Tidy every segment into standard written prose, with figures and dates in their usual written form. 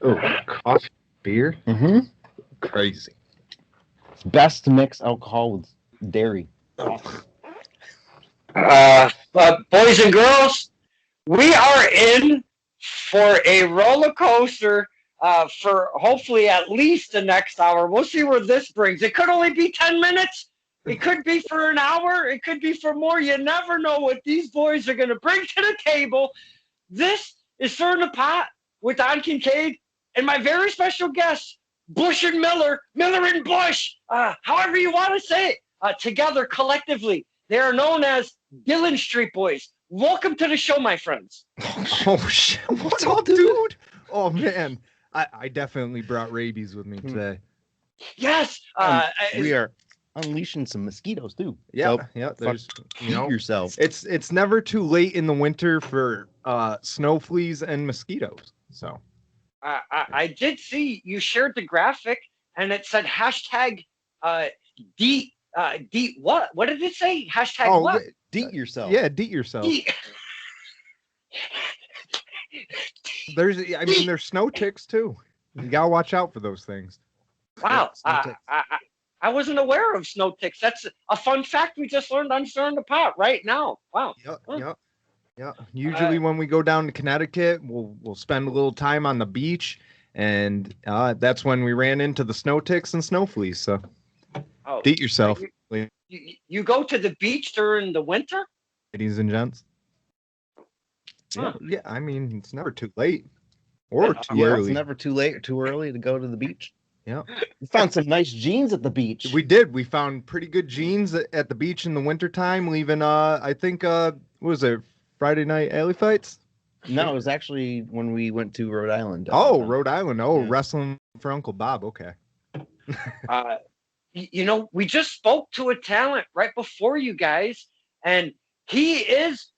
Oh, coffee, beer, Mm-hmm. crazy. It's best to mix alcohol with dairy. Oh, But boys and girls, we are in for a roller coaster for hopefully at least the next hour. We'll see where this brings. It could only be 10 minutes. It could be for an hour. It could be for more. You never know what these boys are going to bring to the table. This is Stir in the Pot with Don Kincaid and my very special guest, Bush and Miller, Miller and Bush, however you want to say it, together collectively. They are known as Dillon Street Boys. Welcome to the show, my friends. oh shit! What's up, dude? Oh man, I definitely brought rabies with me today. Yes, We are unleashing some mosquitoes too. Yeah, So, yeah. There's eat yourself. it's never too late in the winter for snow fleas and mosquitoes. So I did see you shared the graphic, and it said hashtag D D what? What did it say? Hashtag what? Eat yourself. yeah, deet yourself. D- There's snow ticks too. You gotta watch out for those things. Wow, snow ticks. I wasn't aware of snow ticks. That's a fun fact we just learned on Stirring the Pot right now. Wow. Yep, Huh. yep. Yeah, usually when we go down to Connecticut, we'll spend a little time on the beach, and that's when we ran into the snow ticks and snow fleas. So, Oh, eat yourself, you go to the beach during the winter? ladies and gents. Huh. Yeah, I mean it's never too late or too Yeah, it's early. never too late or too early to go to the beach. Yeah, We found some nice jeans at the beach. we did. We found pretty good jeans at the beach in the wintertime, leaving. I think what was it, Friday night alley fights? No, it was actually when we went to Rhode Island. Oh, Rhode Island. Oh, Yeah. wrestling for Uncle Bob. Okay. Uh, we just spoke to a talent right before you guys, and he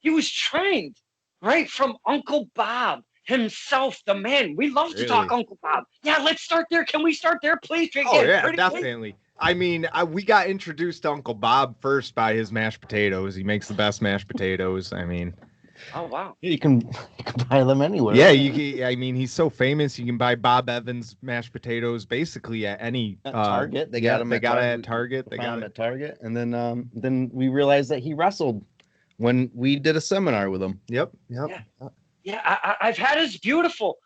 was trained right from Uncle Bob himself, the man. We love to talk Really? Uncle Bob. Yeah, let's start there. Can we start there, please? Oh yeah, pretty quick. definitely. I mean, we got introduced to Uncle Bob first by his mashed potatoes. He makes the best mashed potatoes. I mean, Oh wow. You can buy them anywhere. yeah, I mean, he's so famous. You can buy Bob Evans mashed potatoes basically at any At Target. They yeah, got them. they got it at Target. They They found got him it. at Target, and then we realized that he wrestled when we did a seminar with him. Yep. Yep. Yeah. Yeah, I've had his beautiful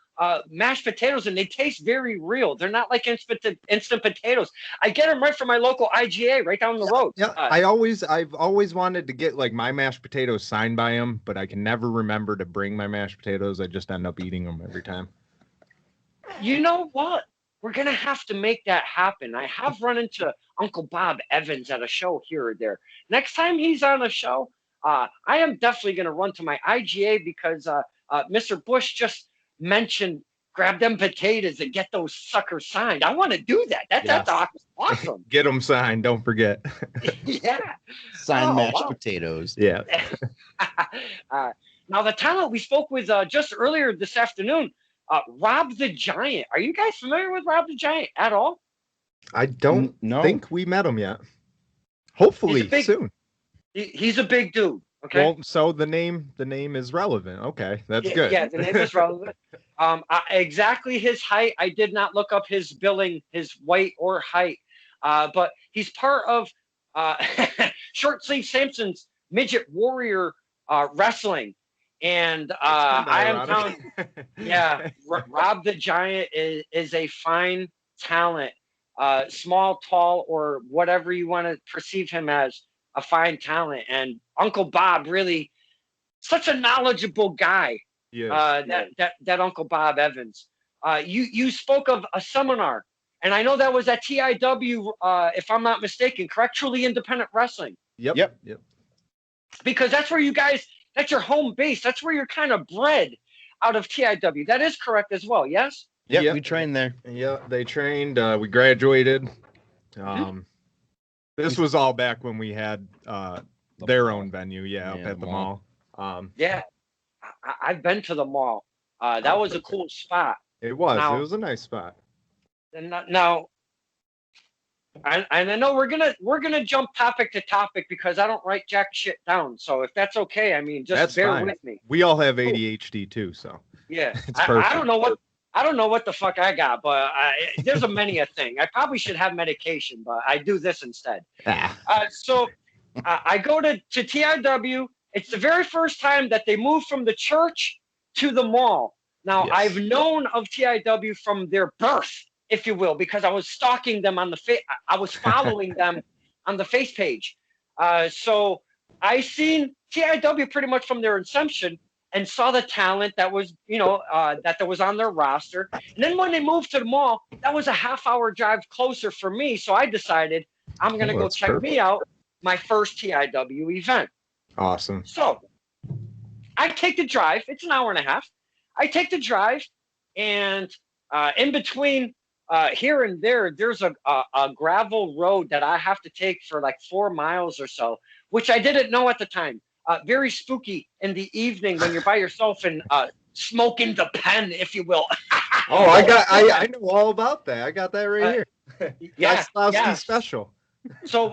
mashed potatoes, and they taste very real. They're not like instant potatoes. I get them right from my local IGA right down the road. Yeah, I've always wanted to get like my mashed potatoes signed by him, but I can never remember to bring my mashed potatoes. I just end up eating them every time. You know what? We're gonna have to make that happen. I have run into Uncle Bob Evans at a show here or there. Next time he's on a show, I am definitely gonna run to my IGA because Mr. Bush just mentioned grab them potatoes and get those suckers signed. I want to do that. That's awesome. Get them signed. Don't forget. Yeah. Signed Oh, mashed wow. potatoes. Yeah. Now the talent we spoke with just earlier this afternoon, Rob the Giant. Are you guys familiar with Rob the Giant at all? I don't No. think we met him yet. Hopefully He's a big- soon. He's a big dude. Okay. Well, so the name is relevant. Okay, that's good. Yeah, the name is relevant. Exactly his height. I did not look up his billing, his weight or height, but he's part of Short Sleeve Samson's Midget Warrior Wrestling, and I am telling, yeah, Rob the Giant is a fine talent, small, tall, or whatever you want to perceive him as, a fine talent, and Uncle Bob really such a knowledgeable guy. Yes. That Uncle Bob Evans. You spoke of a seminar, and I know that was at TIW, if I'm not mistaken, correct? Truly Independent Wrestling, Yep. because that's where you guys, that's your home base. That's where you're kind of bred out of TIW. That is correct as well. Yes. Yep, Yep. we trained there. Yeah, they trained. We graduated. This was all back when we had their own venue. Yeah, up Yeah, at the mall. mall. Yeah, I've been to the mall. That was a cool spot. It was. Now- It was a nice spot. And now, and I know we're gonna jump topic to topic because I don't write jack shit down. So if that's okay, I mean, just That's bear fine. with me. We all have ADHD too, so Yeah, It's I perfect. don't know what I don't know what the fuck I got, but there's a many a thing. I probably should have medication, but I do this instead. So I go to TIW. It's the very first time that they moved from the church to the mall. Now, Yes. I've known of TIW from their birth, if you will, because I was stalking them on the I was following them on the face page. So I seen TIW pretty much from their inception and saw the talent that was, that was on their roster. And then when they moved to the mall, that was a half-hour drive closer for me. So I decided I'm going to go check me out, my first TIW event. Awesome. So I take the drive. It's an hour and a half. I take the drive, and in between here and there, there's a gravel road that I have to take for like 4 miles or so, which I didn't know at the time. Very spooky in the evening when you're by yourself and smoking the pen, if you will. Oh, I know all about that. I got that right here. Yeah, Slowski special. So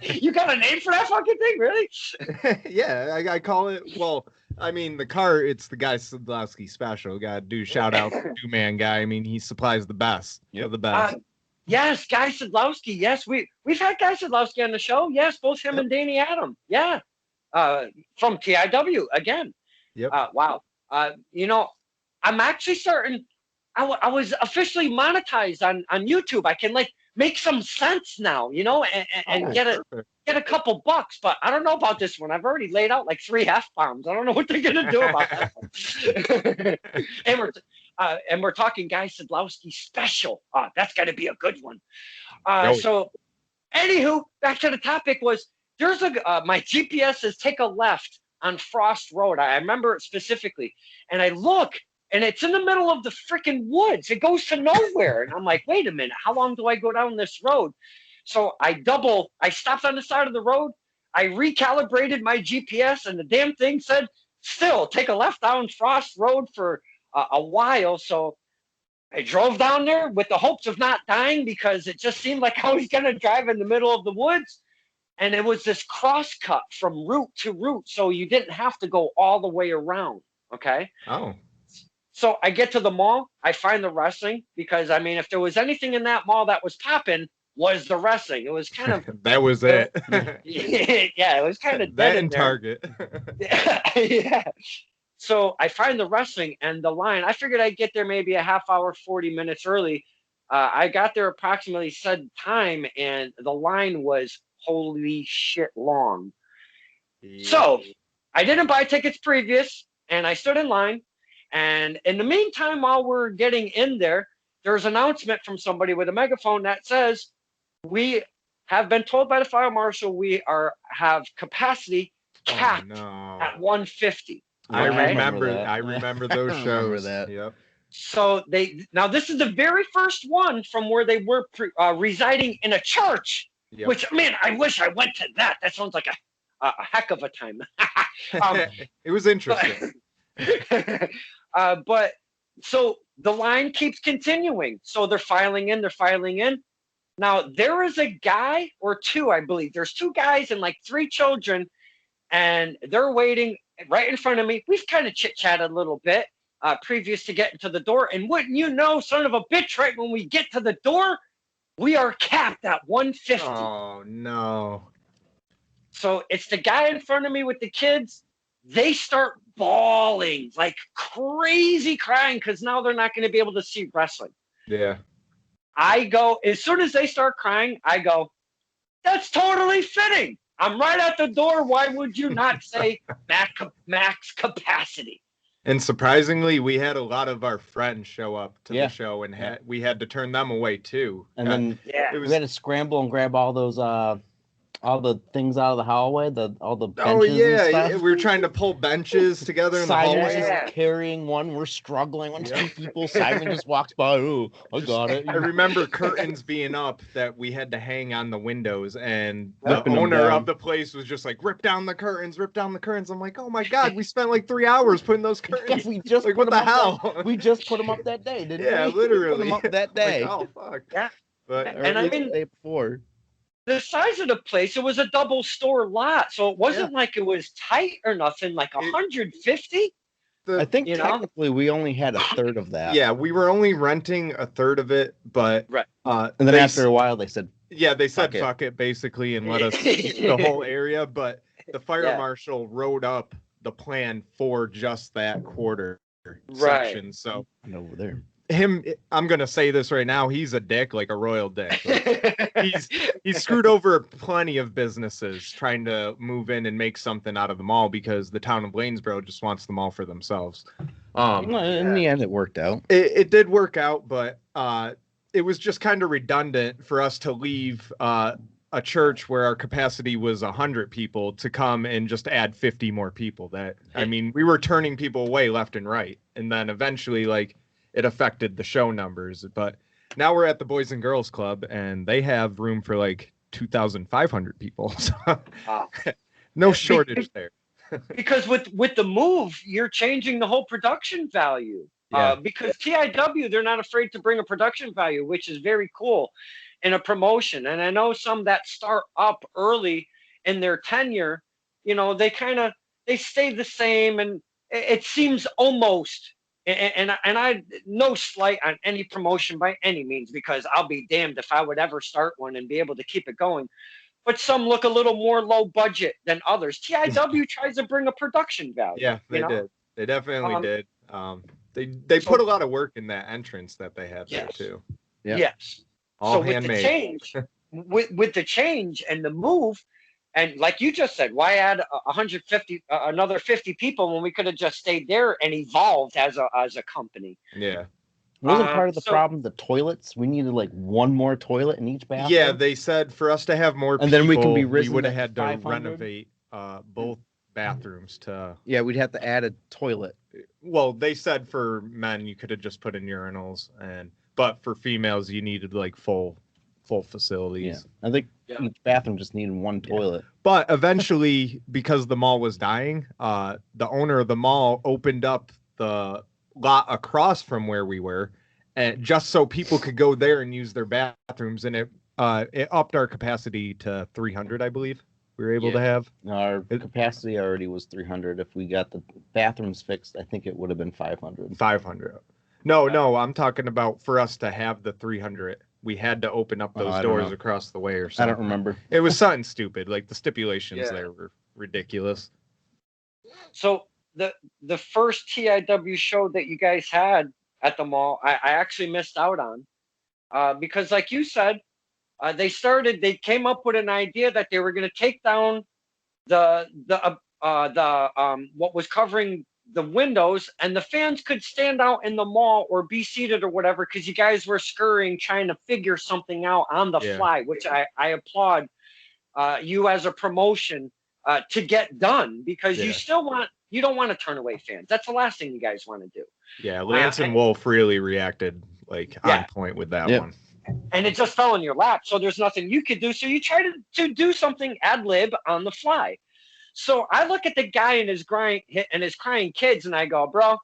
you got a name for that fucking thing, really? Yeah, I call it. Well, I mean, the car. It's the Guy Sadlowski special. Got to do shout out to Two Man Guy. I mean, he supplies the best. The best. Yes, Guy Sadlowski. Yes, we've had Guy Sadlowski on the show. Yes, both him and Danny Adam. Yeah, from TIW again. Yep. Wow. I'm actually certain I was officially monetized on YouTube. I can make some sense now, and get a couple bucks. But I don't know about this one. I've already laid out like 3 F-bombs. I don't know what they're gonna do about that. And we're talking Guy Sadlowski special. That's got to be a good one. So, anywho, back to the topic was there's my GPS says take a left on Frost Road. I remember it specifically, and I look, and it's in the middle of the freaking woods. It goes to nowhere, and I'm like, wait a minute, how long do I go down this road? So I stopped on the side of the road. I recalibrated my GPS, and the damn thing said, still take a left down Frost Road for a while. So I drove down there with the hopes of not dying because it just seemed like I was going to drive in the middle of the woods. And it was this cross cut from route to route. So you didn't have to go all the way around. Okay. Oh. So I get to the mall. I find the wrestling because, I mean, if there was anything in that mall that was popping, was the wrestling. It was kind of that was it. Yeah, it was kind of that in Target. Yeah. So I find the wrestling and the line. I figured I'd get there maybe a half hour, 40 minutes early. I got there approximately said time, and the line was holy shit long. Yeah. So I didn't buy tickets previous, and I stood in line. And in the meantime, while we're getting in there, there's an announcement from somebody with a megaphone that says, we have been told by the fire marshal we have capacity capped at 150. I remember those shows. I remember that. Yep. So now this is the very first one from where they were residing in a church, which, man, I wish I went to that. That sounds like a heck of a time. It was interesting. But so the line keeps continuing. So they're filing in. Now there is a guy or two, I believe. There's 2 guys and like 3 children, and they're waiting right in front of me. We've kind of chit-chatted a little bit previous to getting to the door. And wouldn't you know, son of a bitch, right when we get to the door, we are capped at 150. Oh, no. So it's the guy in front of me with the kids. They start bawling, like crazy crying, because now they're not going to be able to see wrestling. Yeah. I go, as soon as they start crying, I go, that's totally fitting. I'm right at the door. Why would you not say max capacity? And surprisingly, we had a lot of our friends show up to the show, and we had to turn them away too. And then we had to scramble and grab all those all the things out of the hallway, all the benches and stuff. We were trying to pull benches together in the hallway. Just carrying one, we're struggling. When 2 people, Simon just walks by. Oh, I got it. I remember curtains being up that we had to hang on the windows, and the owner of the place was just like, rip down the curtains. I'm like, oh my God, we spent like 3 hours putting those curtains. We just like, what the hell? We just put them up that day, didn't we? Yeah, literally. Put them up that day. Like, oh, fuck. Yeah. But, and I mean, the day before. The size of the place, it was a double store lot, so it wasn't like it was tight or nothing. Like 150. I think technically we only had a third of that. Yeah, we were only renting a third of it, but right. And then after a while, they said, "Yeah, they said fuck it basically, and let us use the whole area." But the fire marshal wrote up the plan for just that quarter section. So over there. I'm gonna say this right now, he's a dick, like a royal dick. Like, he's screwed over plenty of businesses trying to move in and make something out of the mall because the town of Blainsboro just wants the mall for themselves. In the end, it worked out. It did work out, but it was just kind of redundant for us to leave a church where our capacity was 100 people to come and just add 50 more people. I mean, we were turning people away left and right, and then eventually, like, it affected the show numbers. But now we're at the Boys and Girls Club, and they have room for like 2,500 people. So no shortage there. Because with the move, you're changing the whole production value. Because TIW, they're not afraid to bring a production value, which is very cool in a promotion. And I know some that start up early in their tenure, they stay the same, and it seems almost. And I no slight on any promotion by any means, because I'll be damned if I would ever start one and be able to keep it going. But some look a little more low budget than others. TIW tries to bring a production value. Yeah, they did. They definitely did. They put a lot of work in that entrance that they had there too. Yeah. Yes. All so handmade. With the change and the move, and like you just said, why add 150, another 50 people when we could have just stayed there and evolved as a company? Yeah. Wasn't part of the problem the toilets? We needed like one more toilet in each bathroom. Yeah, they said for us to have more and people, then we can be we would have to had to 500? renovate both bathrooms to. Yeah, we'd have to add a toilet. Well, they said for men you could have just put in urinals, but for females you needed like full facilities. Yeah, I think each bathroom just needed one toilet. But eventually, because the mall was dying, the owner of the mall opened up the lot across from where we were, and just so people could go there and use their bathrooms, and it upped our capacity to 300, I believe. We were able to have. Our capacity already was 300. If we got the bathrooms fixed, I think it would have been 500. 500. No, I'm talking about for us to have the 300. We had to open up those doors across the way or something. I don't remember. It was something stupid. Like the stipulations there were ridiculous. So the first TIW show that you guys had at the mall, I actually missed out on because, like you said, they came up with an idea that they were going to take down the what was covering the windows, and the fans could stand out in the mall or be seated or whatever, because you guys were scurrying trying to figure something out on the fly, which I applaud you as a promotion to get done, because you don't want to turn away fans. That's the last thing you guys want to do. Yeah, Lance and Wolf really reacted on point with that one. And it just fell in your lap, so there's nothing you could do. So you try to do something ad lib on the fly. So I look at the guy and his crying kids, and I go, bro,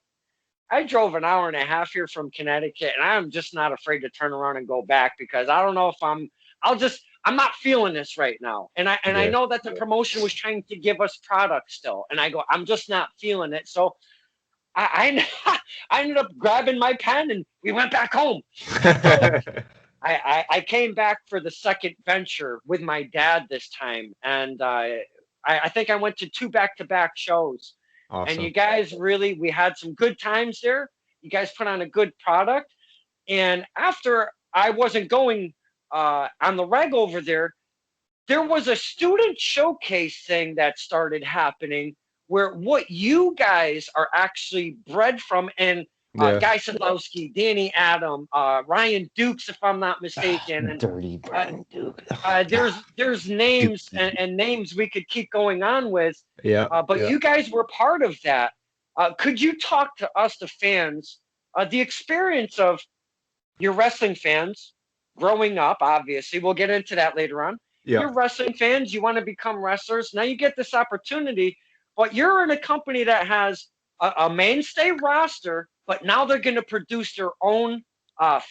I drove an hour and a half here from Connecticut, and I'm just not afraid to turn around and go back, because I don't know if I'm not feeling this right now. And I know that the promotion was trying to give us product still, and I go, I'm just not feeling it. So I ended up grabbing my pen, and we went back home. So I came back for the second venture with my dad this time, and I think I went to 2 back-to-back shows. Awesome. And you guys we had some good times there. You guys put on a good product. And after I wasn't going on the reg over there was a student showcase thing that started happening, where what you guys are actually bred from, and Guy Sadlowski, Danny Adam, Ryan Dukes, if I'm not mistaken. And, dirty Ryan Duke. There's names and names we could keep going on with. But you guys were part of that. Could you talk to us, the fans, the experience of your wrestling fans growing up? Obviously, we'll get into that later on. You're wrestling fans. You want to become wrestlers. Now you get this opportunity, but you're in a company that has a mainstay roster, but now they're going to produce their own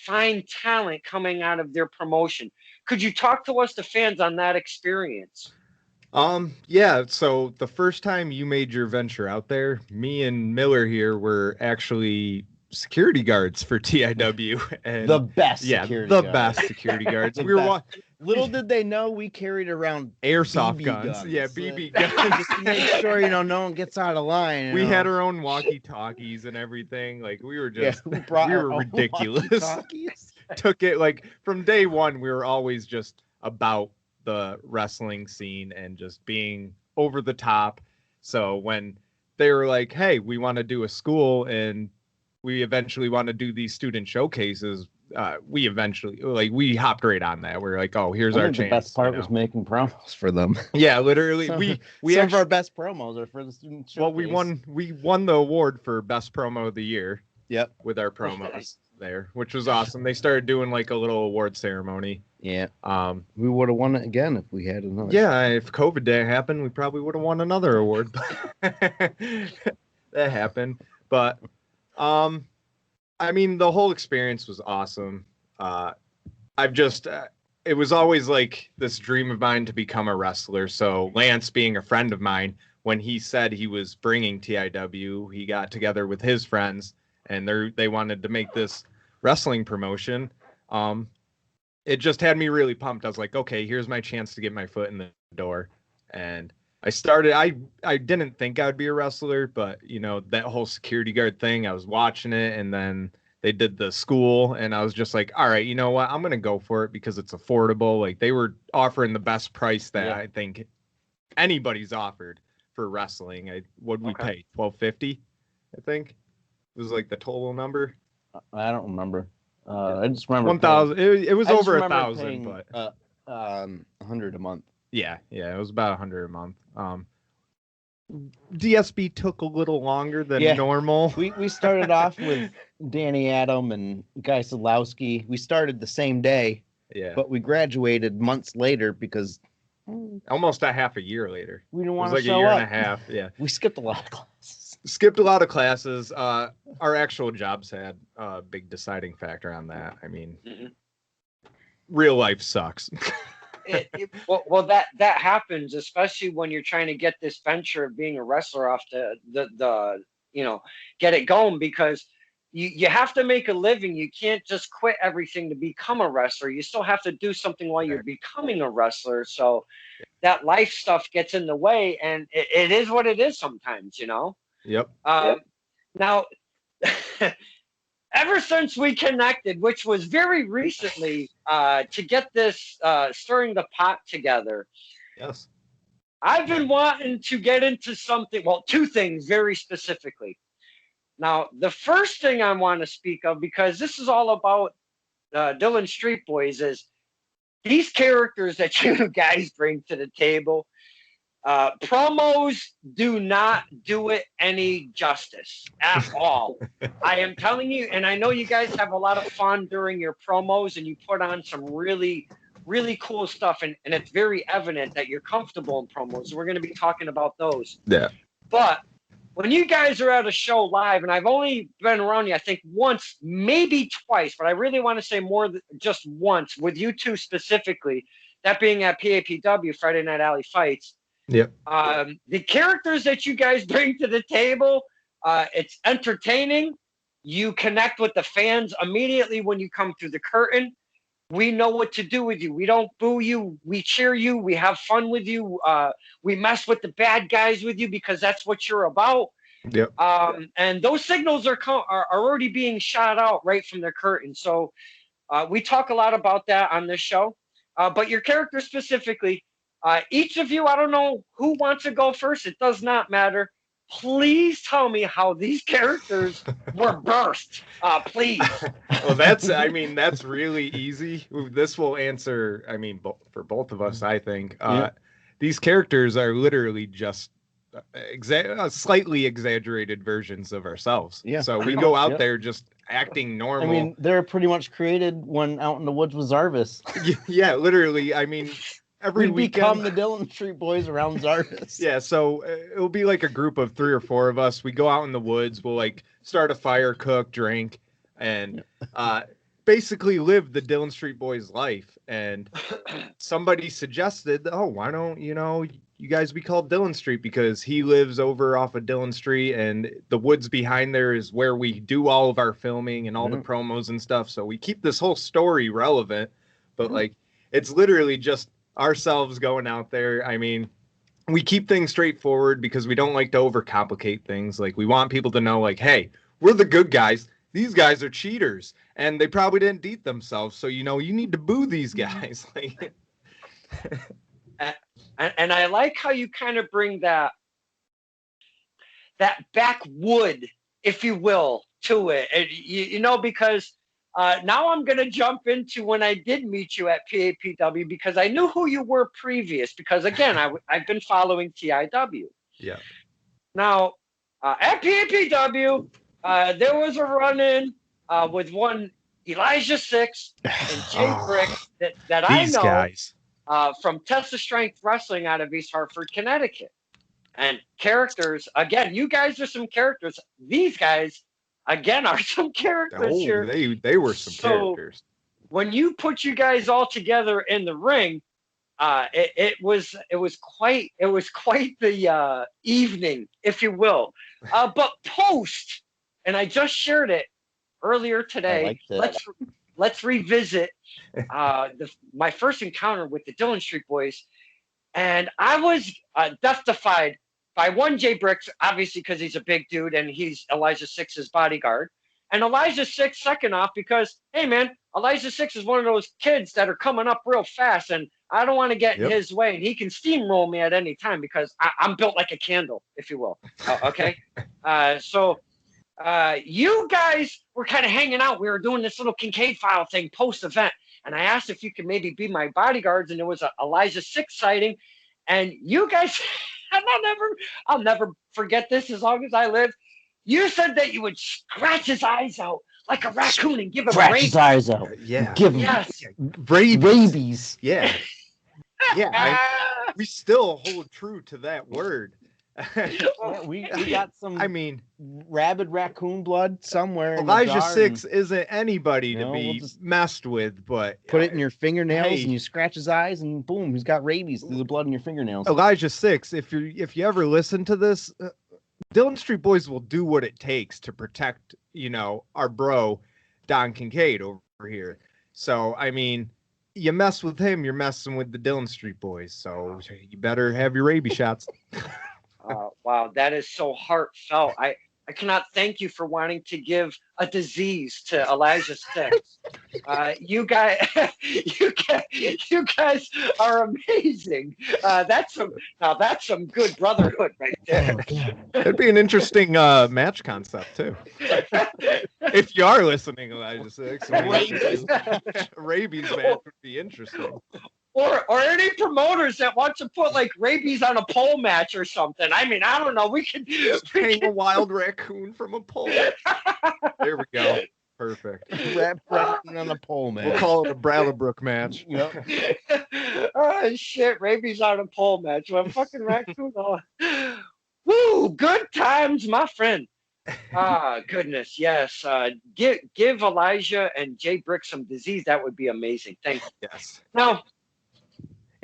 fine talent coming out of their promotion. Could you talk to us, the fans, on that experience? Yeah, so the first time you made your venture out there, me and Miller here were actually security guards for TIW, and The best yeah, security the guard. best security guards. The We were best. Little did they know we carried around airsoft BB guns. Yeah, guns. BB Just guns. to make sure no one gets out of line. We had our own walkie-talkies and everything. Like we were just we brought we our were own ridiculous. walkie-talkies. Took it like from day one, we were always just about the wrestling scene and just being over the top. So when they were like, hey, we want to do a school and we eventually want to do these student showcases, we eventually we hopped right on that. We're like, oh, here's I our think chance. the best part was making promos for them. Yeah, literally. We Some of our best promos are for the student showcase. well, we won the award for best promo of the year. Yep. With our promos there, which was awesome. They started doing like a little award ceremony. Yeah. We would have won it again if we had another. Yeah, if COVID didn't happen, we probably would have won another award. That happened. But I mean, the whole experience was awesome. I've just it was always like this dream of mine to become a wrestler. So Lance, being a friend of mine, when he said he was bringing TIW, he got together with his friends and they wanted to make this wrestling promotion. It just had me really pumped. I was like, okay, here's my chance to get my foot in the door. And I started, I didn't think I would be a wrestler, but that whole security guard thing, I was watching it, and then they did the school, and I was just like, all right, you know what? I'm going to go for it because it's affordable. Like they were offering the best price that I think anybody's offered for wrestling. What did we pay? $12.50, I think. It was like the total number. I don't remember. I just remember 1,000. It was over 1,000, paying, but 100 a month. Yeah, it was about 100 a month. DSB took a little longer than normal. We started off with Danny Adam and Guy Sadlowski. We started the same day. Yeah, but we graduated months later because almost a half a year later. We didn't want to show up. It was like a year and a half. Yeah, we skipped a lot of classes. Our actual jobs had a big deciding factor on that. I mean, real life sucks. Well, that happens, especially when you're trying to get this venture of being a wrestler off the get it going, because you have to make a living. You can't just quit everything to become a wrestler. You still have to do something while you're becoming a wrestler. So that life stuff gets in the way, and it is what it is sometimes, Yep. Now, ever since we connected, which was very recently, to get this stirring the pot together. Yes. I've been wanting to get into something. Well, two things very specifically. Now, the first thing I want to speak of, because this is all about Dillon Street Boys, is these characters that you guys bring to the table. Promos do not do it any justice at all. I am telling you, and I know you guys have a lot of fun during your promos, and you put on some really, really cool stuff, and it's very evident that you're comfortable in promos. We're going to be talking about those. Yeah. But when you guys are at a show live, and I've only been around you, I think once, maybe twice, but I really want to say more than just once, with you two specifically, that being at PAPW, Friday Night Alley Fights. Yep. The characters that you guys bring to the table, it's entertaining. You connect with the fans immediately when you come through the curtain. We know what to do with you. We don't boo you. We cheer you. We have fun with you. We mess with the bad guys with you because that's what you're about. Yep. And those signals are already being shot out right from the curtain. So we talk a lot about that on this show. But your character specifically, each of you, I don't know who wants to go first. It does not matter. Please tell me how these characters were birthed. Please. Well, that's really easy. This will answer, for both of us, I think. These characters are literally just slightly exaggerated versions of ourselves. Yeah. So we go out there just acting normal. They're pretty much created when out in the woods with Zarvis. Yeah, literally. Every weekend, become the Dillon Street Boys around Zarvis. Yeah, so it'll be like a group of 3 or 4 of us. We go out in the woods. We'll start a fire, cook, drink, and basically live the Dillon Street Boys life. And somebody suggested, oh, why don't you you guys be called Dillon Street because he lives over off of Dillon Street, and the woods behind there is where we do all of our filming and all the promos and stuff. So we keep this whole story relevant, but like it's literally just ourselves going out there. I mean, we keep things straightforward because we don't like to overcomplicate things. Like, we want people to know, like, hey, we're the good guys. These guys are cheaters, and they probably didn't beat themselves. So, you know, you need to boo these guys. Like, and I like how you kind of bring that backwood, if you will, to it. And, you know, because now I'm going to jump into when I did meet you at PAPW, because I knew who you were previous, because, again, I've been following TIW. yeah. Now, at PAPW, there was a run-in with one Elijah Six and Jay Brick that I know guys. From Test of Strength Wrestling out of East Hartford, Connecticut. And characters, again, you guys are some characters. These guys, again, are some characters here. They were some characters. When you put you guys all together in the ring, it was quite the evening, if you will. But post, and I just shared it earlier today. Let's revisit my first encounter with the Dillon Street Boys, and I was death-defied by one Jay Bricks, obviously because he's a big dude and he's Elijah Six's bodyguard, and Elijah Six second off because, hey man, Elijah Six is one of those kids that are coming up real fast, and I don't want to get in his way, and he can steamroll me at any time because I'm built like a candle, if you will. Okay, so. You guys were kind of hanging out. We were doing this little Kincaid file thing post-event, and I asked if you could maybe be my bodyguards, and there was a Elijah Six sighting, and you guys, and I'll never forget this as long as I live. You said that you would scratch his eyes out like a raccoon and give him Scratch rabies. his eyes out. Yeah. Give him rabies. Yeah. Yeah. We still hold true to that word. Yeah, we got some. I mean, rabid raccoon blood somewhere. Elijah Six isn't anybody to be messed with, but put it in your fingernails and you scratch his eyes, and boom, he's got rabies through the blood in your fingernails. Elijah Six, if you ever listen to this, Dillon Street Boys will do what it takes to protect, you know, our bro Don Kincaid over here. So I mean, you mess with him, you're messing with the Dillon Street Boys. So you better have your rabies shots. Wow, that is so heartfelt. I cannot thank you for wanting to give a disease to Elijah Six. You guys are amazing. That's some good brotherhood right there. It'd be an interesting match concept too. If you are listening, Elijah Six, rabies match would be interesting. Or any promoters that want to put like rabies on a pole match or something. I mean, I don't know. We could hang a wild raccoon from a pole. There we go. Perfect. Raccoon on a pole match. We'll call it a Brattlebrook match. Yep. Oh shit! Rabies on a pole match. Well, fucking raccoon. Oh. Woo! Good times, my friend. Goodness, yes. Give Elijah and Jay Brick some disease. That would be amazing. Thank you. Yes. Now.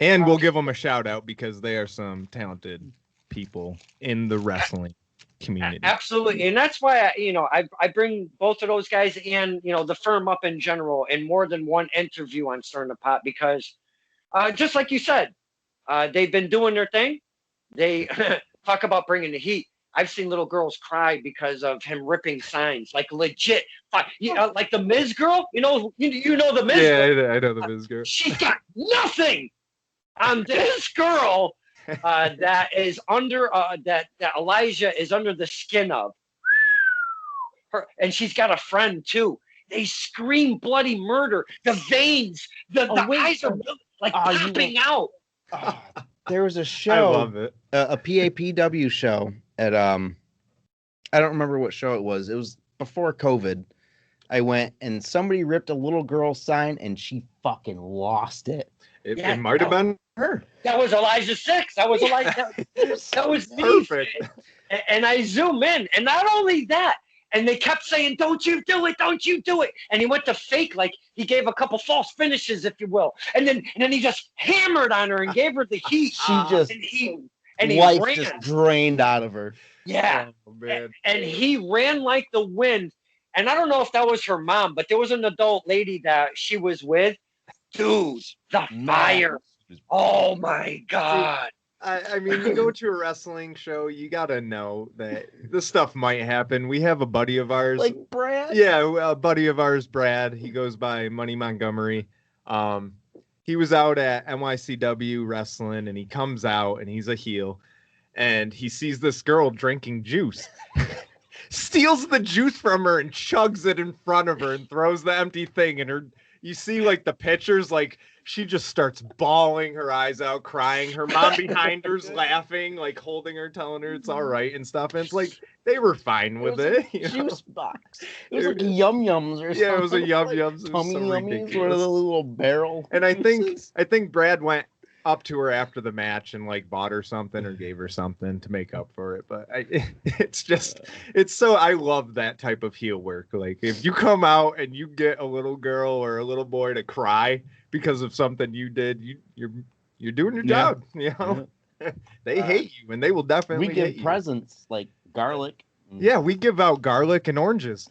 And we'll give them a shout out because they are some talented people in the wrestling community. Absolutely. And that's why I bring both of those guys and, you know, the firm up in general in more than one interview on Stirring the Pot because just like you said, they've been doing their thing. They talk about bringing the heat. I've seen little girls cry because of him ripping signs, like legit. You know, like the Miz girl, you know the Miz girl. Yeah, I know the Miz girl. She's got nothing on this girl that is under that Elijah is under the skin of her, and she's got a friend too. They scream bloody murder. The veins, the eyes are like popping out. There was a show. I love it. A PAPW show at I don't remember what show it was. It was before COVID. I went and somebody ripped a little girl sign and she fucking lost it. It might have been her. That was Elijah Six. That was Elijah. That was me. Perfect. And I zoom in, and not only that, And they kept saying, don't you do it, don't you do it. And he went to fake, like he gave a couple false finishes, if you will. And then he just hammered on her and gave her the heat. She just and he life ran. just drained out of her. Yeah. Oh, man. And he ran like the wind. And I don't know if that was her mom, but there was an adult lady that she was with. Dude, the fire. Oh my God. I mean, you go to a wrestling show, you gotta know that this stuff might happen. We have a buddy of ours, Like Brad. yeah, a buddy of ours, Brad. He goes by Money Montgomery. He was out at NYCW wrestling, and he comes out, and he's a heel, and he sees this girl drinking juice, steals the juice from her, and chugs it in front of her, and throws the empty thing. And her, you see, like the pictures, like. She just starts bawling her eyes out, crying. Her mom behind her's laughing, like holding her, telling her it's all right and stuff. And it's like they were fine with it. Like juice box. It was like Yum Yums or something. Yeah, it was a Yum Yums. Like tummy Yummies, one of the little barrel. And I think Brad went up to her after the match and like bought her something or gave her something to make up for it. But it's so, I love that type of heel work. Like if you come out and you get a little girl or a little boy to cry because of something you did, you're doing your job. You know, they hate you, and they will definitely. We give presents like garlic. Yeah, we give out garlic and oranges.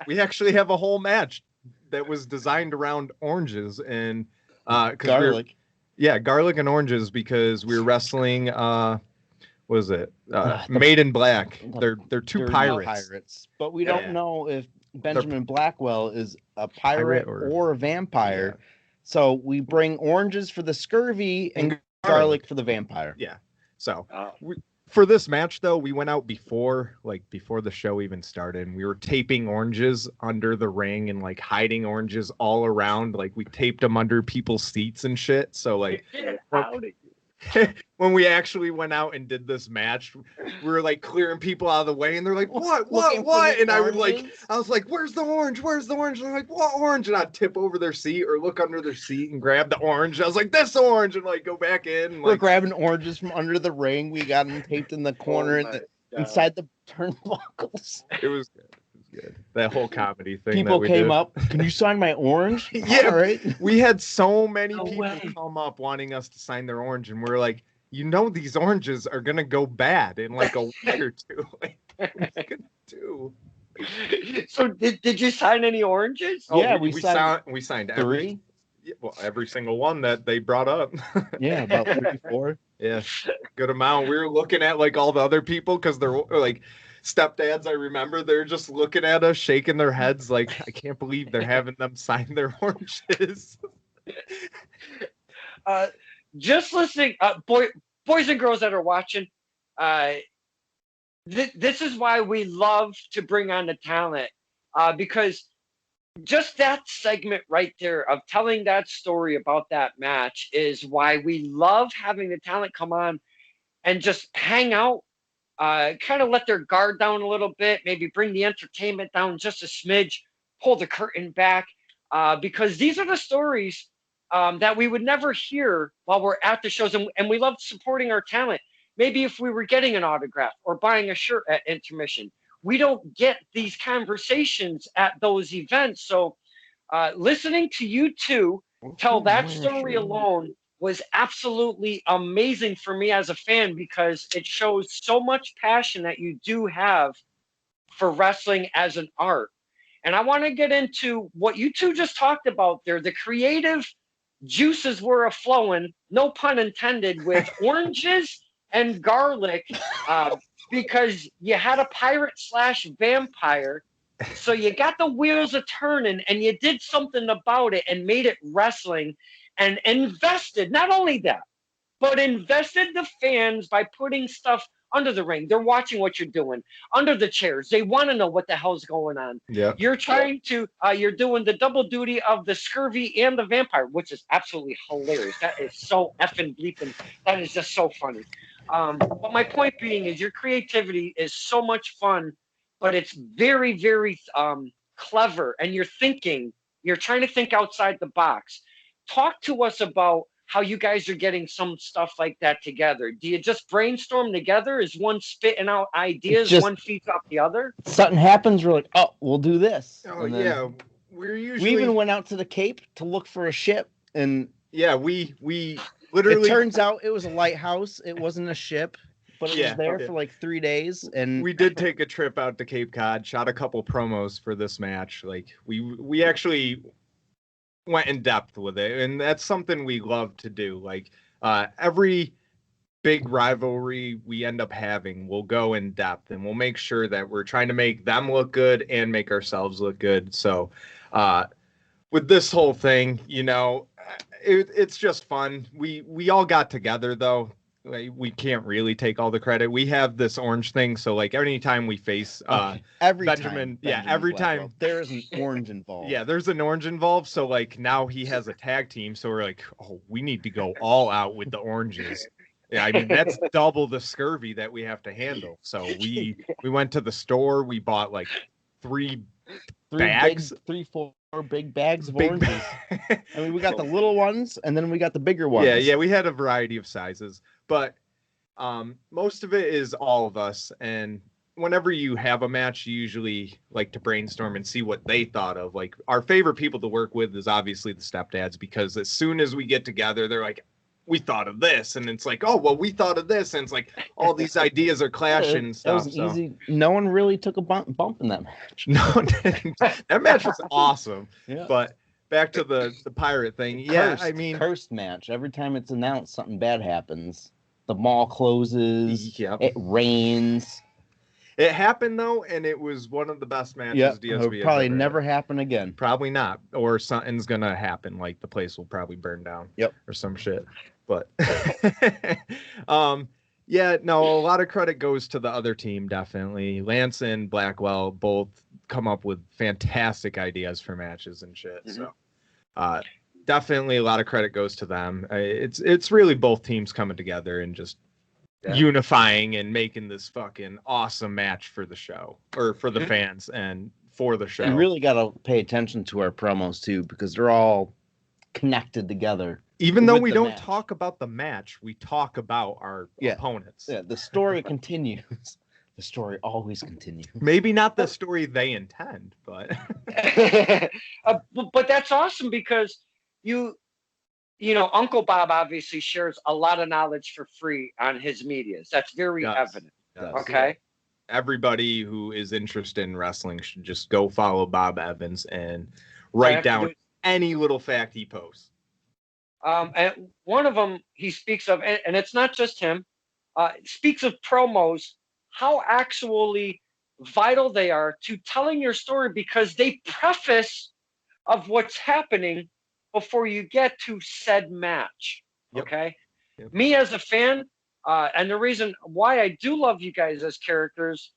We actually have a whole match that was designed around oranges and garlic. Garlic and oranges, because we were wrestling. What was it? Made in Black. They're two pirates. But we don't know if Benjamin Blackwell is a pirate or a vampire. Yeah. So we bring oranges for the scurvy and garlic for the vampire. Yeah. So for this match, though, we went out before the show even started, and we were taping oranges under the ring and like hiding oranges all around. Like we taped them under people's seats and shit. So like when we actually went out and did this match, we were like clearing people out of the way, and they're like, what? And I was like, where's the orange? And they're like, what orange? And I'd tip over their seat or look under their seat and grab the orange. I was like, this orange, and like go back in. And, we're grabbing oranges from under the ring. We got them taped in the corner inside the turnbuckles. It was good. That whole comedy thing. People came up. Can you sign my orange? Yeah, right. We had so many people come up wanting us to sign their orange, and we're like, these oranges are gonna go bad in like a week or two. Like, what are we gonna do? So did you sign any oranges? Oh, yeah, we signed every single one that they brought up. Yeah, about 34. Yeah, good amount. We were looking at like all the other people because they're like. Stepdads, I remember they're just looking at us, shaking their heads like, I can't believe they're having them sign their oranges. Just listening, boys and girls that are watching, this is why we love to bring on the talent, because just that segment right there of telling that story about that match is why we love having the talent come on and just hang out. Kind of let their guard down a little bit, maybe bring the entertainment down just a smidge, pull the curtain back, because these are the stories that we would never hear while we're at the shows, and we love supporting our talent. Maybe if we were getting an autograph or buying a shirt at intermission, we don't get these conversations at those events. So listening to you two tell that story alone was absolutely amazing for me as a fan, because it shows so much passion that you do have for wrestling as an art. And I want to get into what you two just talked about there. The creative juices were a-flowing, no pun intended, with oranges and garlic, because you had a pirate/vampire. So you got the wheels a-turning, and you did something about it and made it wrestling. And invested, not only that, but invested the fans by putting stuff under the ring. They're watching what you're doing, under the chairs. They want to know what the hell's going on. Yeah. You're trying to, you're doing the double duty of the scurvy and the vampire, which is absolutely hilarious. That is so effing bleeping. That is just so funny. But my point being is your creativity is so much fun, but it's very, very clever. And you're trying to think outside the box. Talk to us about how you guys are getting some stuff like that together. Do you just brainstorm together? Is one spitting out ideas, just- one feeds off the other? Something happens, we're like, oh, we'll do this. Oh And then yeah, we even went out to the Cape to look for a ship, and we it literally turns out it was a lighthouse. It wasn't a ship, but it Yeah, was there yeah. for like 3 days. And we did take a trip out to Cape Cod, shot a couple promos for this match. Like we actually went in depth with it, and that's something we love to do. Like every big rivalry we end up having, we'll go in depth and we'll make sure that we're trying to make them look good and make ourselves look good. So with this whole thing, it's just fun. We all got together though. Like, we can't really take all the credit. We have this orange thing, so like anytime we face every Benjamin, every time there's an orange involved. yeah, there's an orange involved. So like now he has a tag team, so we're like, oh, we need to go all out with the oranges. Yeah, I mean that's double the scurvy that we have to handle. So we went to the store, we bought like three bags, 4 big bags of big oranges. I mean, we got the little ones, and then we got the bigger ones. Yeah, we had a variety of sizes, but most of it is all of us. And whenever you have a match, you usually like to brainstorm and see what they thought of. Like our favorite people to work with is obviously the stepdads, because as soon as we get together, they're like, we thought of this, and it's like, oh well, we thought of this, and it's like all these ideas are clashing and stuff. That was easy. No one really took a bump in that match. No, that match was awesome. Yeah. But back to the pirate thing. Yeah, I mean, cursed match. Every time it's announced, something bad happens. The mall closes. Yep. It rains. It happened though, and it was one of the best matches DSB It'll has probably ever never had. happen again. Probably not, or something's gonna happen. Like the place will probably burn down. Yep. Or some shit. But yeah, no, a lot of credit goes to the other team. Definitely, Lance and Blackwell both come up with fantastic ideas for matches and shit. Mm-hmm. So definitely a lot of credit goes to them. It's really both teams coming together and just unifying and making this fucking awesome match for the show, or for the fans and for the show. You really got to pay attention to our promos too, because they're all connected together. Even though with we the don't match. talk about the match, we talk about our opponents. Yeah, the story continues. The story always continues. Maybe not the story they intend, but but that's awesome, because you know, Uncle Bob obviously shares a lot of knowledge for free on his medias. That's very evident. Yes. Okay. Everybody who is interested in wrestling should just go follow Bob Evans and write down any little fact he posts. And one of them he speaks of, and it's not just him, speaks of promos, how actually vital they are to telling your story, because they preface of what's happening before you get to said match. Yep. Okay. Yep. Me as a fan, and the reason why I do love you guys as characters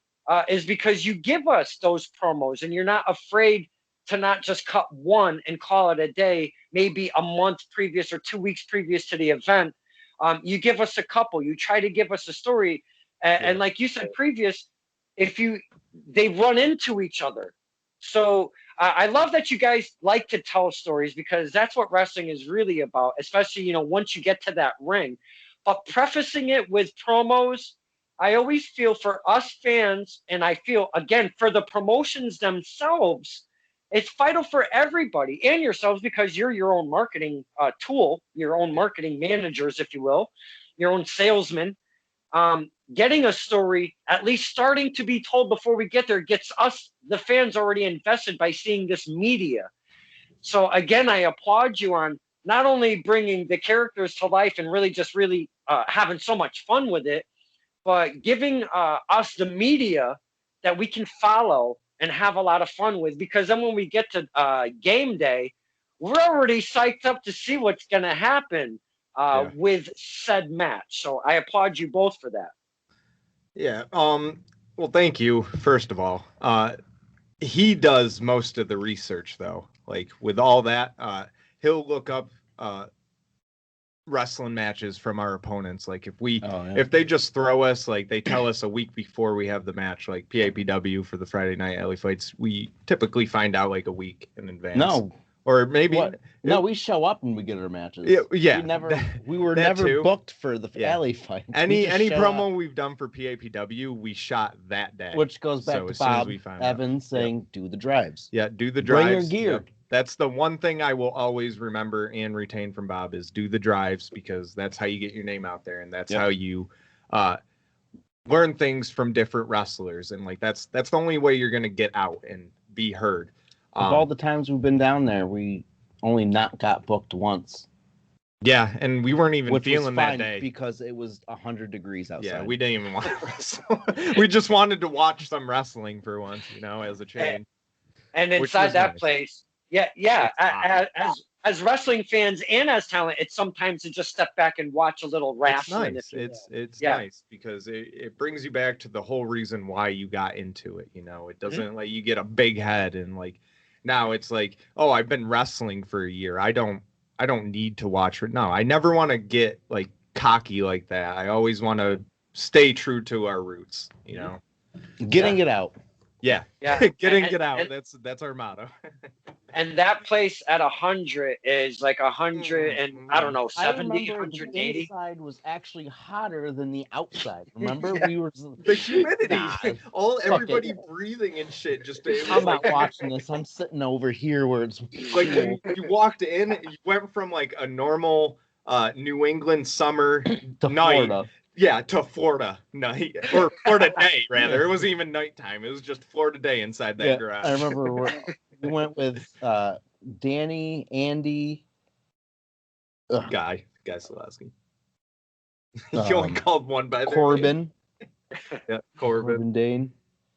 is because you give us those promos, and you're not afraid to not just cut one and call it a day, maybe a month previous or 2 weeks previous to the event. You give us a couple, you try to give us a story. And like you said previous, they run into each other. So I love that you guys like to tell stories, because that's what wrestling is really about, especially, you know, once you get to that ring. But prefacing it with promos, I always feel for us fans, and I feel, again, for the promotions themselves, it's vital for everybody and yourselves, because you're your own marketing tool, your own marketing managers, if you will, your own salesmen. Getting a story, at least starting to be told before we get there, gets us, the fans, already invested by seeing this media. So again, I applaud you on not only bringing the characters to life and really having so much fun with it, but giving us the media that we can follow and have a lot of fun with, because then when we get to game day, we're already psyched up to see what's going to happen with said match. So I applaud you both for that. Yeah. Well, thank you. First of all, he does most of the research though. Like with all that, he'll look up wrestling matches from our opponents. Like if they just throw us, like they tell us a week before we have the match, like PAPW for the Friday Night Alley Fights, we typically find out like a week in advance. No, or maybe What? No, we show up and we get our matches. Yeah, we were that never too. booked for the Yeah. alley fight. Any promo we've done for PAPW, we shot that day. Which goes back So to as soon as Bob we found Evans saying, "Do the drives." Yeah, do the Bring drives. your gear. Yep. That's the one thing I will always remember and retain from Bob is do the drives, because that's how you get your name out there, and that's how you learn things from different wrestlers, and like that's the only way you're gonna get out and be heard. Of all the times we've been down there, we only not got booked once. Yeah, and we weren't even Which feeling was that fine day because it was 100 degrees outside. Yeah, we didn't even want to wrestle. We just wanted to watch some wrestling for once, as a change. And inside that nice. place, as wrestling fans and as talent, it's sometimes to just step back and watch a little wrestling. It's nice because it brings you back to the whole reason why you got into it. It doesn't let you get a big head and like now it's like, oh, I've been wrestling for a year. I don't need to watch it. No, I never want to get like cocky like that. I always want to stay true to our roots, Getting it out. Yeah. Getting it out. That's our motto. And that place at 100 is like 100 and I don't know, 70, 180. The inside was actually hotter than the outside. Remember, we were the humidity, everybody breathing and shit. I'm not watching this. I'm sitting over here where it's like when you walked in, you went from like a normal New England summer to night. Florida. Yeah, to Florida night or Florida day rather. It wasn't even nighttime. It was just Florida day inside that garage. I remember we went with Danny, Andy, Guy Selesky. You only called one by Corbin. Yeah, Corbin Dane.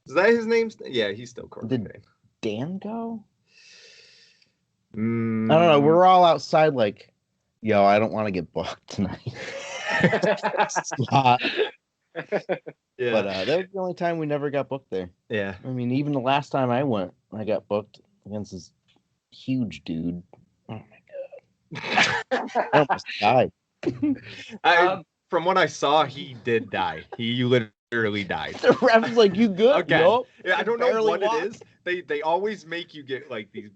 Is that his name? Yeah, he's still Corbin Did Dan go? I don't know. We're all outside like, yo, I don't want to get booked tonight. Hot. Yeah. But that was the only time we never got booked there. Yeah. I mean, even the last time I went, I got booked against this huge dude. Oh my god. I almost died. From what I saw, he did die. He literally died. The ref was like, "You good?" Okay. Nope. Yeah, I don't know what it is. They always make you get like these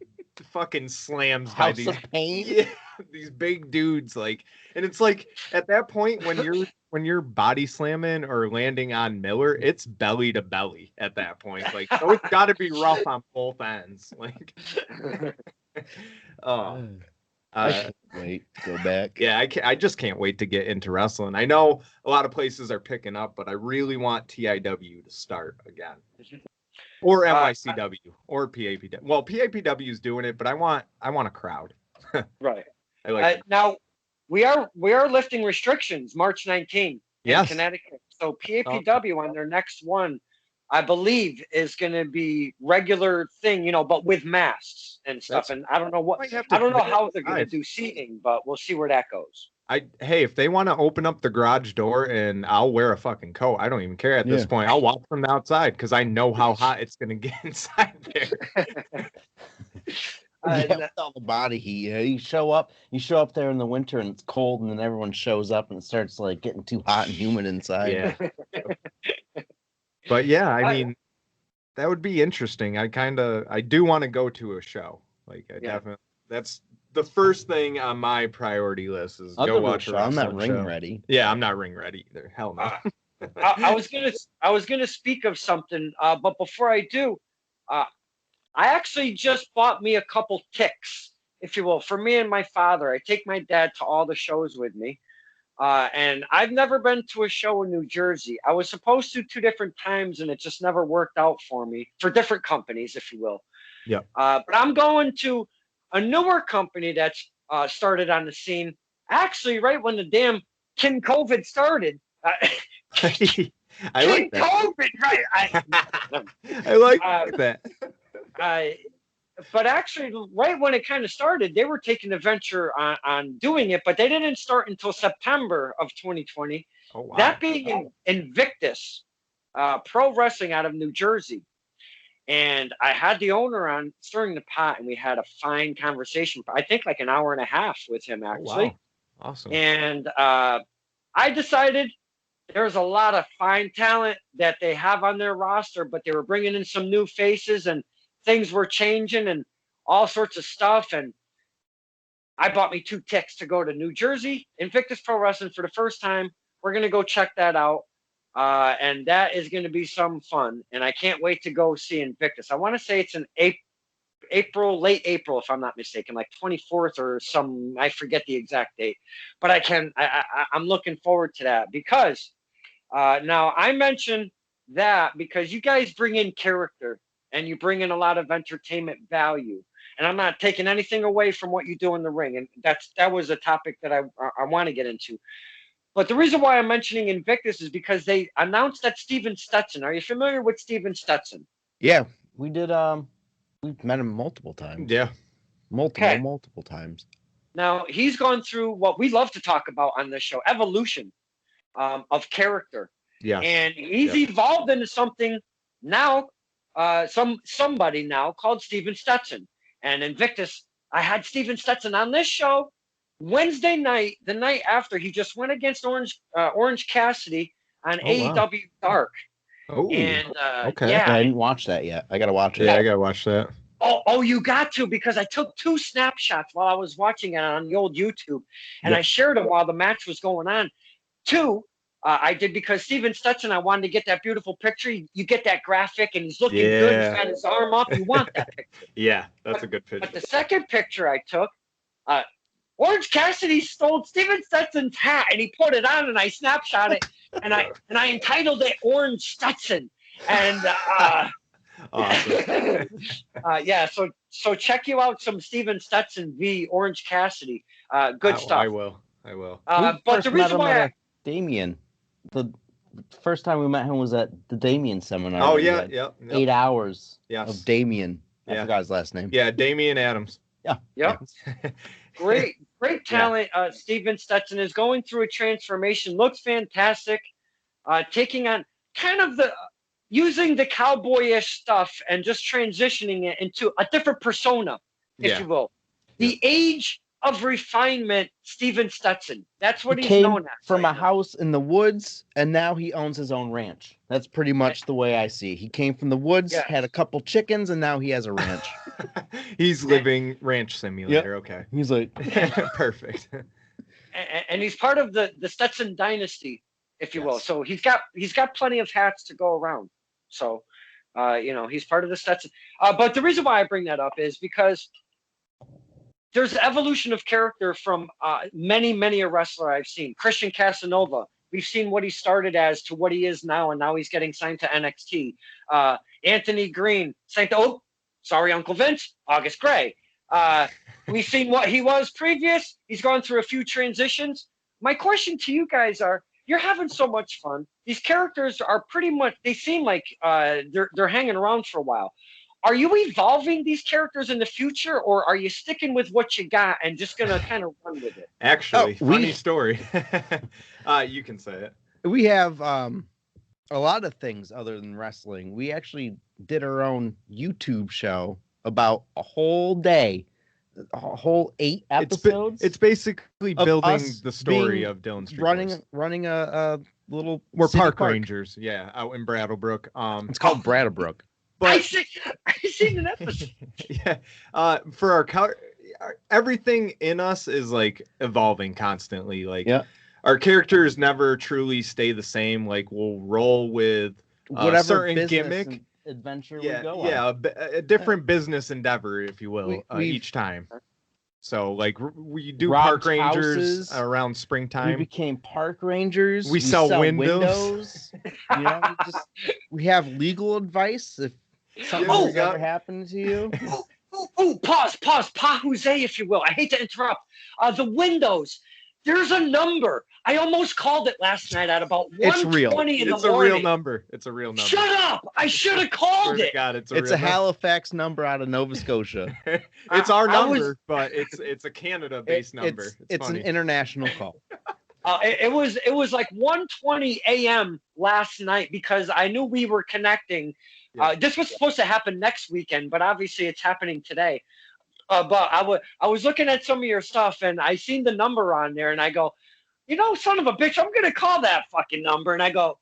fucking slams by House these of Pain. Yeah, these big dudes like, and it's like at that point when you're body slamming or landing on Miller, it's belly to belly at that point. Like, so it's got to be rough on both ends. Like, I can't wait to go back. Yeah, I just can't wait to get into wrestling. I know a lot of places are picking up, but I really want TIW to start again. Or MICW or PAPW. Well, PAPW is doing it, but I want a crowd. Right. I like now we are lifting restrictions March 19th in Connecticut. So PAPW on their next one, I believe, is going to be regular thing, but with masks and stuff. And I don't know how they're going to do seating, but we'll see where that goes. Hey, if they want to open up the garage door and I'll wear a fucking coat, I don't even care at this point. I'll walk from the outside because I know how hot it's going to get inside there. With all the body heat. You show up there in the winter and it's cold, and then everyone shows up and it starts like getting too hot and humid inside. Yeah. But yeah, I mean, that would be interesting. I do want to go to a show. Like, definitely, that's the first thing on my priority list is go watch a wrestling show. I'm not ring ready. Yeah, I'm not ring ready either. Hell no. I was gonna speak of something, but before I do, I actually just bought me a couple ticks, if you will, for me and my father. I take my dad to all the shows with me. And I've never been to a show in New Jersey. I was supposed to 2 different times, and it just never worked out for me, for different companies, if you will. Yeah. But I'm going to a newer company that's started on the scene, actually right when the damn King COVID started. I like that. COVID, right? I like that. But actually, right when it kind of started, they were taking a venture on doing it, but they didn't start until September of 2020. Oh, wow. That being Invictus Pro Wrestling out of New Jersey. And I had the owner on stirring the pot, and we had a fine conversation. I think like an hour and a half with him, actually. Oh, wow. Awesome. And I decided there's a lot of fine talent that they have on their roster, but they were bringing in some new faces, and things were changing and all sorts of stuff. And I bought me 2 tickets to go to New Jersey, Invictus Pro Wrestling for the first time. We're going to go check that out. And that is going to be some fun. And I can't wait to go see Invictus. I want to say it's in April, late April, if I'm not mistaken, like 24th or some, I forget the exact date. But I'm looking forward to that because now I mentioned that because you guys bring in character and you bring in a lot of entertainment value. And I'm not taking anything away from what you do in the ring. And that was a topic that I want to get into. But the reason why I'm mentioning Invictus is because they announced that Steven Stetson. Are you familiar with Steven Stetson? Yeah, we did. We've met him multiple times. Yeah. Multiple times. Now, he's gone through what we love to talk about on this show, evolution of character. Yeah. And he's evolved into something now, somebody now called Steven Stetson. And Invictus, I had Steven Stetson on this show Wednesday night, the night after. He just went against Orange Cassidy on AEW Dark. Oh, and okay. yeah, I didn't watch that yet. I gotta watch it. Yeah, I gotta watch that. Oh, you got to, because I took 2 snapshots while I was watching it on the old YouTube, and I shared them while the match was going on. 2, I did because Steven Stetson, I wanted to get that beautiful picture. You get that graphic, and he's looking good. He's got his arm up. You want that picture. Yeah, that's a good picture. But the second picture I took, Orange Cassidy stole Steven Stetson's hat, and he put it on, and I snapshot it, and I entitled it Orange Stetson. And awesome. yeah, so check you out some Steven Stetson v Orange Cassidy. Good stuff. I will. But the reason why Damien, the first time we met him was at the Damien seminar. Oh yeah, yeah. 8 hours Yes. of Damien. I forgot his last name. Yeah, Damian Adams. Yeah. Yep. Great talent. Steven Stetson is going through a transformation. Looks fantastic. Taking on kind of using the cowboyish stuff and just transitioning it into a different persona, if you will. The age of refinement, Steven Stetson. That's what he's known as. From a house in the woods, and now he owns his own ranch. That's pretty much the way I see it. He came from the woods, had a couple chickens, and now he has a ranch. He's living Ranch Simulator. Yep. Okay. He's like perfect. And he's part of the Stetson dynasty, if you will. So he's got plenty of hats to go around. So he's part of the Stetson. But the reason why I bring that up is because there's evolution of character from many a wrestler I've seen. Christian Casanova, we've seen what he started as to what he is now, and now he's getting signed to NXT. Anthony Green, sorry, Uncle Vince, August Gray. We've seen what he was previous. He's gone through a few transitions. My question to you guys are, you're having so much fun. These characters are pretty much, they seem like they're hanging around for a while. Are you evolving these characters in the future, or are you sticking with what you got and just going to kind of run with it? Actually, funny story. You can say it. We have a lot of things other than wrestling. We actually did our own YouTube show about a whole day, a whole 8 episodes. It's basically building the story of Dillon Street running a little. We're park rangers, out in Brattlebrook. It's called Brattlebrook. But I seen an episode. For our everything in us is like evolving constantly. Like our characters never truly stay the same. Like we'll roll with whatever certain gimmick adventure we go on. A different business endeavor, if you will, each time. So like we do park rangers around springtime. We became park rangers. We sell windows. We have legal advice if something's ever happened to you. Pause, Jose, if you will. I hate to interrupt. The windows. There's a number. I almost called it last night at about 1:20 in the morning. It's a real number. Shut up! I should have called it. God, it's a Halifax number out of Nova Scotia. It's our number, but it's a Canada-based number. It's an international call. It was like 1:20 a.m. last night because I knew we were connecting. This was supposed to happen next weekend, but obviously it's happening today. But I was looking at some of your stuff, and I seen the number on there, and I go, son of a bitch, I'm gonna call that fucking number. And I go,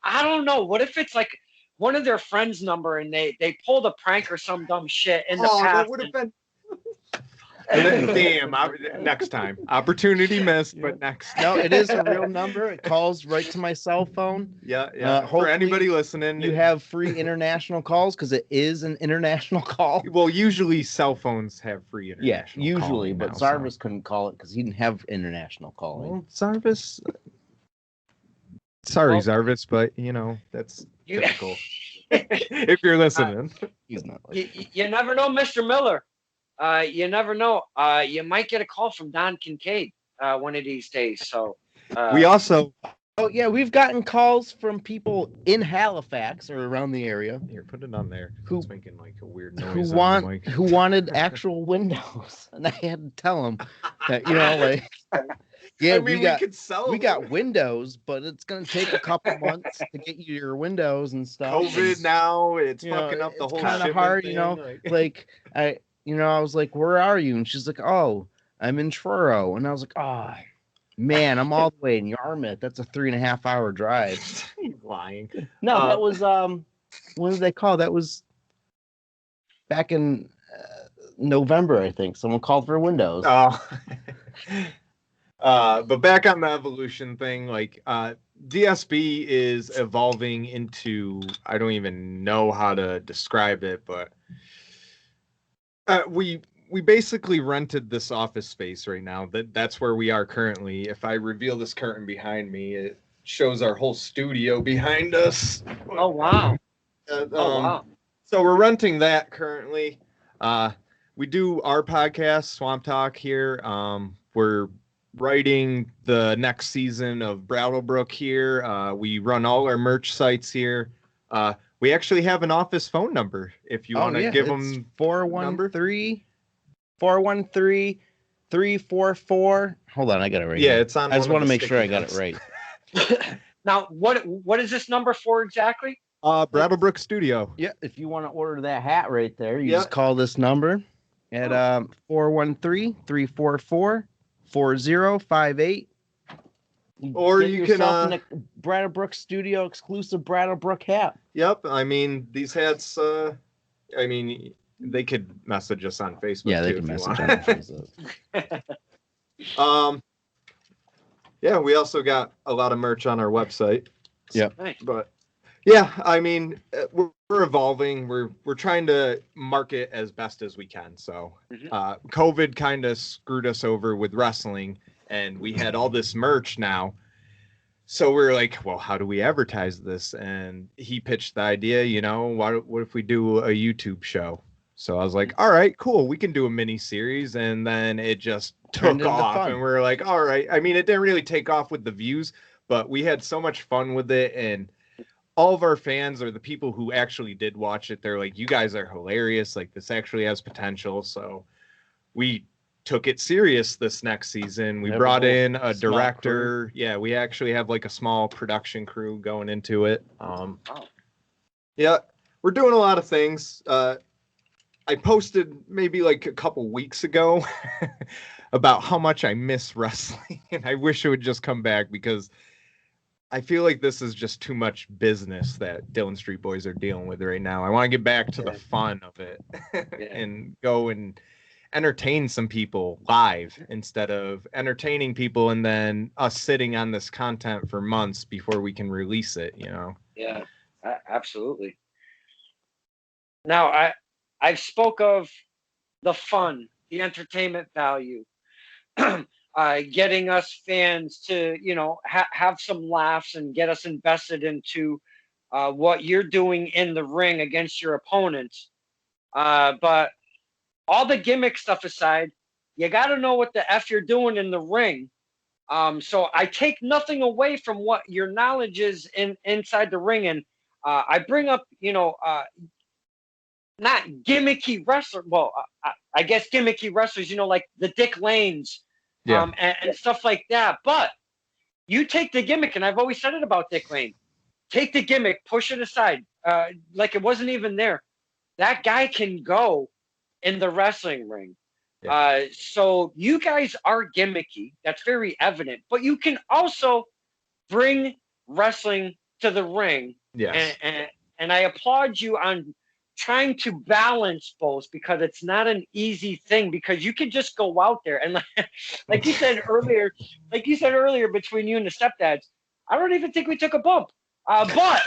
I don't know. What if it's like one of their friends' number, and they pulled a prank or some dumb shit in the past? That would have been. Damn, next time. Opportunity missed, but next. No, it is a real number. It calls right to my cell phone. Yeah. For hopefully anybody listening, You have free international calls because it is an international call. Well, usually cell phones have free international. Yeah, usually, calling but now, Zarvis couldn't call it because he didn't have international calling. Well, Zarvis. Sorry, Well, Zarvis, but that's You- typical. If you're listening, He's not. you never know, Mr. Miller. You never know. You might get a call from Don Kincaid one of these days. So we also. Oh yeah, we've gotten calls from people in Halifax or around the area Here, put it on there. Who- It's making like a weird noise. on the mic. who wanted actual windows, and I had to tell them that yeah, I mean, we could sell. we got windows, but it's gonna take a couple months to get you your windows and stuff. COVID now. It's You know, fucking up the it's whole. kind of shipment hard, thing, I was like, "Where are you?" And she's like, "Oh, I'm in Truro," and I was like, "Oh, man, I'm all the way in Yarmouth. That's a 3.5 hour drive." He's lying. No, that was when did they call? That was back in November, I think. Someone called for windows. Oh. But back on the evolution thing, DSB is evolving into, I don't even know how to describe it, but we basically rented this office space right now. That's where we are currently. If I reveal this curtain behind me, it shows our whole studio behind us. oh wow. Wow. So we're renting that currently. We do our podcast, Swamp Talk, here. We're writing the next season of Brattlebrook here. We run all our merch sites here. We actually have an office phone number if you want to give them 413-344. Hold on, I got it right. Yeah, here. it's on. I just want to make sure I sticky got it right. Now, what is this number for exactly? Brattlebrook Studio. Yeah, if you want to order that hat right there, you Yeah. just call this number at 413-344-4058. Or Get you yourself can, a Brattlebrook Studio exclusive Brattlebrook hat. Yep. I mean, these hats. They could message us on Facebook. Yeah, they too, can if you message want. on Facebook. Yeah, we also got a lot of merch on our website. Yep. Nice. But yeah, I mean, we're evolving. We're trying to market as best as we can. So, COVID kind of screwed us over with wrestling, and we had all this merch now. So we're like, well, how do we advertise this? And he pitched the idea, what if we do a YouTube show? So I was like, all right, cool. We can do a mini series. And then it just Turned took into off. fun. And we're like, all right. I mean, it didn't really take off with the views, but we had so much fun with it. And all of our fans, or the people who actually did watch it, they're like, you guys are hilarious. Like, this actually has potential. So we took it serious this next season. We brought in a director. Crew. Yeah, we actually have like a small production crew going into it. Yeah, we're doing a lot of things. I posted maybe like a couple weeks ago about how much I miss wrestling, and I wish it would just come back, because I feel like this is just too much business that Dillon Street Boys are dealing with right now. I want to get back to the fun of it and go and entertain some people live instead of entertaining people and then us sitting on this content for months before we can release it, Yeah, absolutely. Now, I've spoke of the fun, the entertainment value, getting us fans to, have some laughs and get us invested into what you're doing in the ring against your opponents. But all the gimmick stuff aside, you got to know what the F you're doing in the ring. So I take nothing away from what your knowledge is inside the ring. And I bring up, not gimmicky wrestler. Well, I guess gimmicky wrestlers, like the Dick Lanes, and stuff like that. But you take the gimmick, and I've always said it about Dick Lane. Take the gimmick, push it aside, like it wasn't even there. That guy can go in the wrestling ring. Yeah. So you guys are gimmicky. That's very evident. But you can also bring wrestling to the ring. Yes. And I applaud you on trying to balance both because it's not an easy thing because you can just go out there and like you said earlier, between you and the stepdads, I don't even think we took a bump. But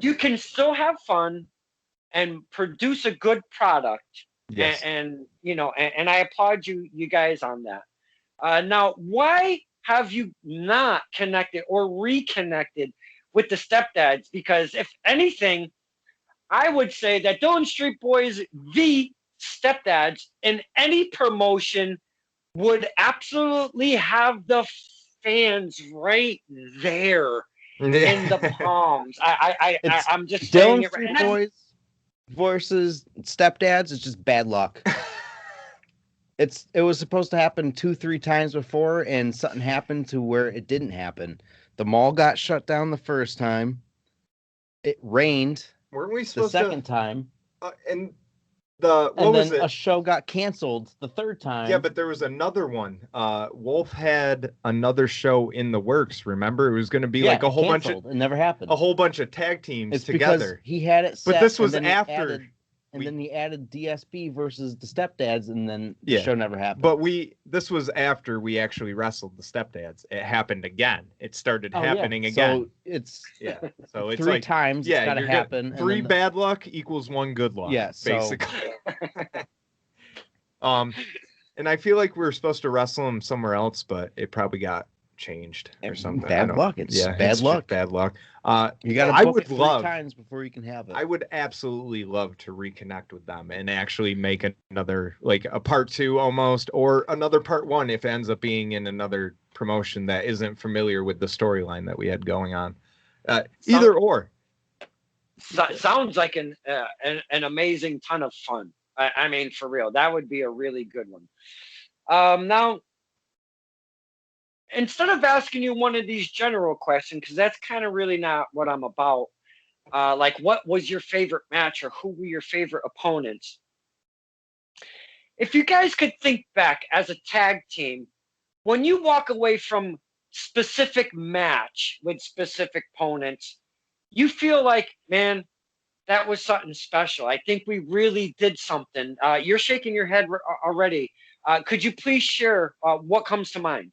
you can still have fun and produce a good product. Yes. And you know, and I applaud you guys on that. Now, why have you not connected or reconnected with the stepdads? Because if anything, I would say that Dillon Street Boys v Stepdads in any promotion would absolutely have the fans right there in the palms. I'm just saying Dillon it Street right. Boys versus Stepdads is just bad luck. It was supposed to happen 2-3 times before, and something happened to where it didn't happen. The mall got shut down the first time. It rained Weren't we the supposed second time, and what and was then it? a show got canceled the third time. Yeah, but there was another one. Wolf had another show in the works. Remember, it was going to be like a whole bunch of it never happened. tag teams It's together. because he had it set, But this was and then after. then he added DSP versus the Stepdads, and then the show never happened. But this was after we actually wrestled the Stepdads. It happened again. It started happening again. So it's So it's 3 like times. It's got to happen. 3 bad luck equals 1 good luck. Yeah, basically. And I feel like we were supposed to wrestle him somewhere else, but it probably got changed or something. Bad luck. It's bad luck. Bad luck. You got to. I would 3 love times before you can have it. I would absolutely love to reconnect with them and actually make another, like a part 2 almost, or another part 1 if it ends up being in another promotion that isn't familiar with the storyline that we had going on. Either or. Sounds like an amazing ton of fun. I mean, for real, that would be a really good one. Now, instead of asking you one of these general questions, because that's kind of really not what I'm about, like what was your favorite match or who were your favorite opponents? If you guys could think back as a tag team, when you walk away from specific match with specific opponents, you feel like, man, that was something special. I think we really did something. You're shaking your head already. Could you please share what comes to mind?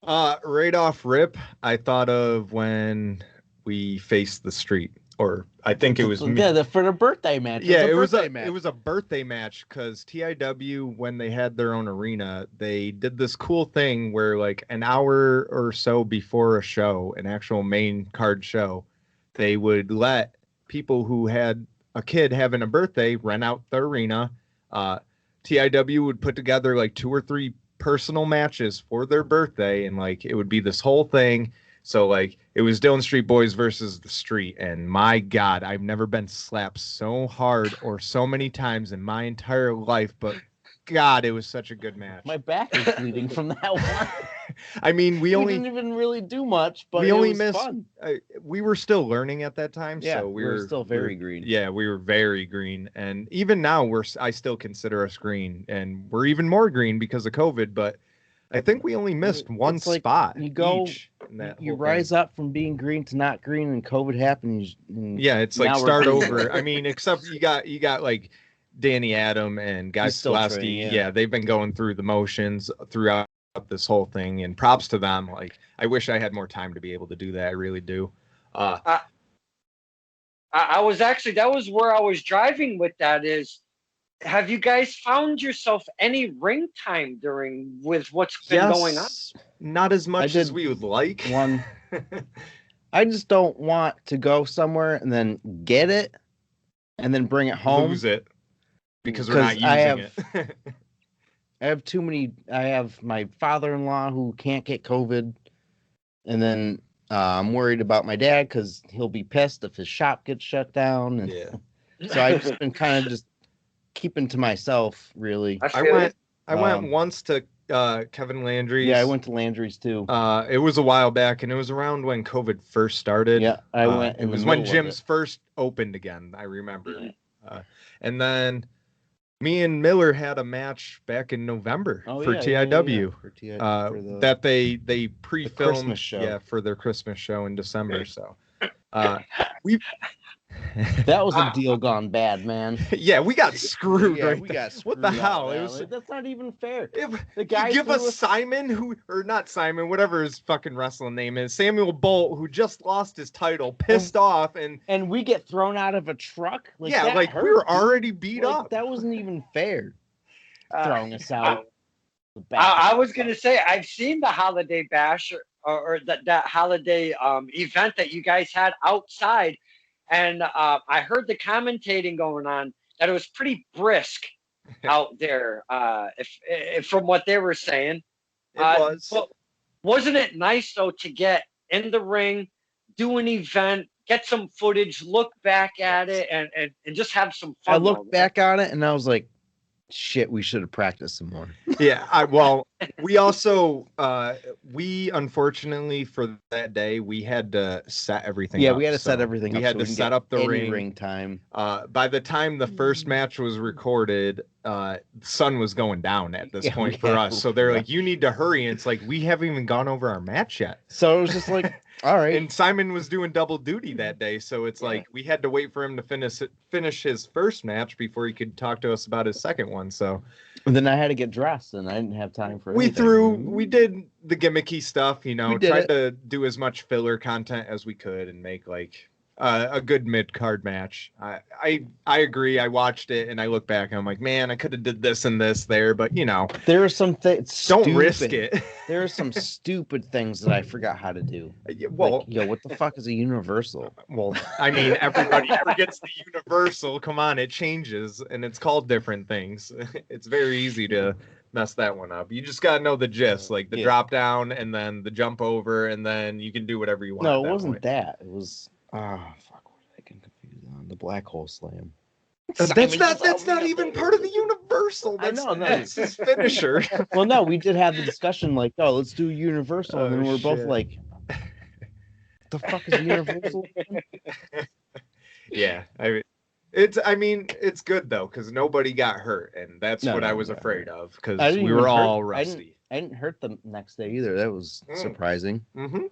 Right off rip, I thought of when we faced the Street, or I think it was for the birthday match. Yeah, it was a birthday match because TIW, when they had their own arena, they did this cool thing where like an hour or so before a show, an actual main card show, they would let people who had a kid having a birthday rent out the arena. TIW would put together like 2 or 3 personal matches for their birthday, and like it would be this whole thing. So like it was Dillon Street Boys versus the Street, and my God, I've never been slapped so hard or so many times in my entire life, but God, it was such a good match. My back is bleeding from that one. I mean, we didn't even really do much, but we only missed. Fun. We were still learning at that time, so we were still very green. Yeah, we were very green, and even now I still consider us green, and we're even more green because of COVID. But I think we only missed one spot. You go, you rise up from being green to not green, and COVID happened. Yeah, it's like start over. I mean, except you got like Danny Adam and Guy Slasky. Yeah, they've been going through the motions throughout this whole thing, and props to them. Like, I wish I had more time to be able to do that. I really do. I was actually, that was where I was driving with that is, have you guys found yourself any ring time with what's been going on? Not as much as we would like. One, I just don't want to go somewhere and then get it and then bring it home. Lose it because we're not using it. I have too many. I have my father-in-law who can't get COVID, and then I'm worried about my dad because he'll be pissed if his shop gets shut down. And so I've just been kind of just keeping to myself, really. I went once to Kevin Landry's. Yeah, I went to Landry's too. It was a while back, and it was around when COVID first started. Yeah, I went. It was when gyms first opened again. I remember, and then. Me and Miller had a match back in November for TIW. That they pre-filmed show. For their Christmas show in December. So That was a deal gone bad, man. Yeah, we got screwed. Yeah, right we there. got screwed. What the out hell? of It that. was. Like, that's not even fair. If The guy you give threw us Simon, or not Simon, whatever his fucking wrestling name is, Samuel Bolt, who just lost his title, pissed off, and we get thrown out of a truck. Like, yeah, that like hurt, we were dude. already beat Like, up. that wasn't even fair. Throwing us out. I was going to say, I've seen the Holiday Bash or that holiday event that you guys had outside. And I heard the commentating going on that it was pretty brisk out there, if from what they were saying. It was. But wasn't it nice, though, to get in the ring, do an event, get some footage, look back at it, and just have some fun? I looked back on it, and I was like, shit, we should have practiced some more. Yeah, we also we unfortunately for that day we had to set everything Yeah, up. we had to set everything we up. had so to we set up the ring time. By the time the first match was recorded, the sun was going down at this point for us. So they're like, you need to hurry. And it's like, we haven't even gone over our match yet. So it was just like, all right. And Simon was doing double duty that day. So it's like, we had to wait for him to finish his first match before he could talk to us about his second one. So and then I had to get dressed and I didn't have time for we anything. did the gimmicky stuff, you know, tried it. to do as much filler content as we could and make like a good mid-card match. I agree. I watched it and I look back and I'm like, man, I could have did this and this there, but you know, there are some things. Don't risk it. There are some stupid things that I forgot how to do. Well, like, what the fuck is a universal? Well, I mean, everybody forgets the universal. Come on, it changes and it's called different things. It's very easy to mess that one up. You just gotta know the gist, like the drop down and then the jump over, and then you can do whatever you want. No, it wasn't that. It was fuck, what did I get confused on? The black hole slam. That's not even part of the universal. That's his finisher. Well, no, we did have the discussion like, oh, let's do universal, and then we're both like, the fuck is a universal? Yeah, it's good though because nobody got hurt, and that's what I was afraid of because we were all rusty. I didn't hurt the next day either. That was surprising. Mm-hmm.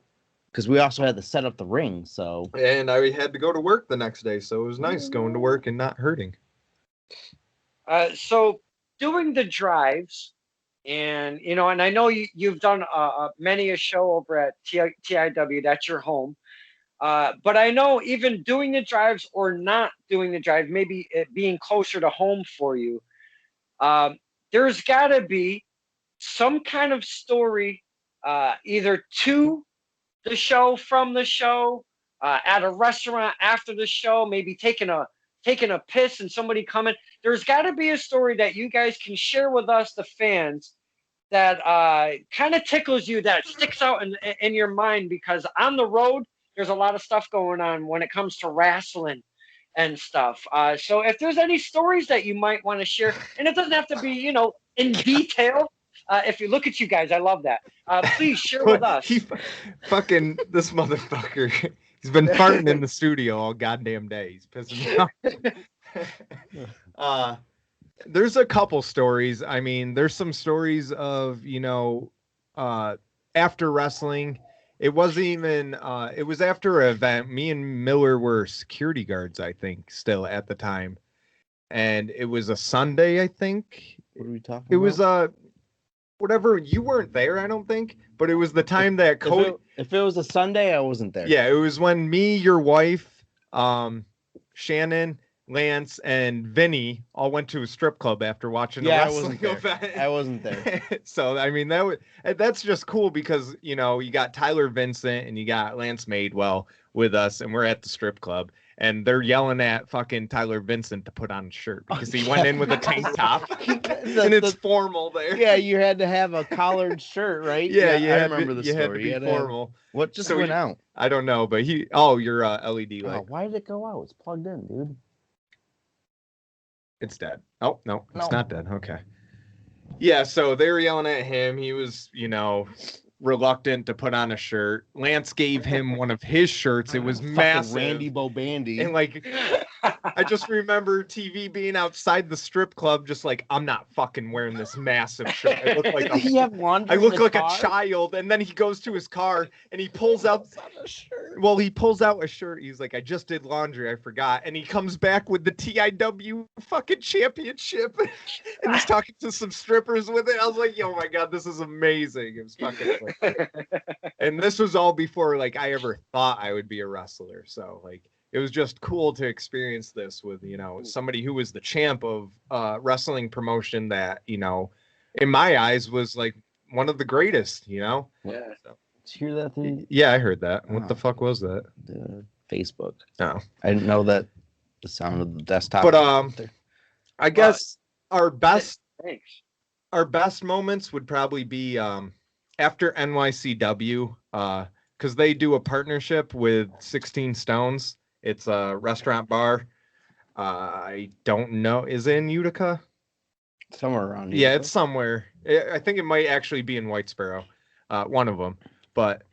Because we also had to set up the ring, so. And I had to go to work the next day, so it was nice going to work and not hurting. So doing the drives, and and I know you've done many a show over at TIW. That's your home. But I know even doing the drives or not doing the drive, maybe it being closer to home for you, there's got to be some kind of story, either to the show, from the show, at a restaurant after the show, maybe taking a piss and somebody coming. There's got to be a story that you guys can share with us, the fans, that kind of tickles you, that sticks out in your mind, because on the road, there's a lot of stuff going on when it comes to wrestling and stuff. So if there's any stories that you might want to share, and it doesn't have to be, in detail. If you look at you guys, I love that. Please share with us. Fucking this motherfucker. He's been farting in the studio all goddamn day. He's pissing me off. There's a couple stories. I mean, there's some stories of, after wrestling. It wasn't even, it was after an event. Me and Miller were security guards, I think, still at the time. And it was a Sunday, I think. What are we talking about? It was whatever, you weren't there, I don't think, but it was the time that Cody. If it was a Sunday, I wasn't there. Yeah, it was when me, your wife, Shannon, Lance, and Vinny all went to a strip club after watching the wrestling event. I wasn't there. So I mean that's just cool because you got Tyler Vincent and you got Lance Madewell with us, and we're at the strip club. And they're yelling at fucking Tyler Vincent to put on a shirt because he went in with a tank top and it's formal there. Yeah, you had to have a collared shirt, right? Yeah, I remember the story. Had to be formal. What just went out? I don't know, but your LED light. Oh, why did it go out? It's plugged in, dude. It's dead. Oh, no, it's not dead. Okay. Yeah, so they were yelling at him. He was, reluctant to put on a shirt. Lance gave him one of his shirts. It was massive. Randy Bo Bandy. And I just remember TV being outside the strip club, just like, I'm not fucking wearing this massive shirt. I look like Did he have laundry I in look the like car? a child. And then he goes to his car and he pulls out a shirt. Well, he pulls out a shirt. He's like, I just did laundry. I forgot. And he comes back with the TIW fucking championship. And he's talking to some strippers with it. I was like, oh my God, this is amazing. It was fucking funny. And this was all before like I ever thought I would be a wrestler. So like it was just cool to experience this with, somebody who was the champ of wrestling promotion that, in my eyes was like one of the greatest, Yeah. So. Did you hear that thing? Yeah, I heard that. What the Oh. fuck was that? Facebook. Oh. I didn't know that the sound of the desktop. But I guess our best Thanks. moments would probably be after NYCW, because they do a partnership with 16 Stones. It's a restaurant bar. I don't know. Is it in Utica? Somewhere around here. Yeah, it's somewhere. I think it might actually be in Whitesboro. One of them. But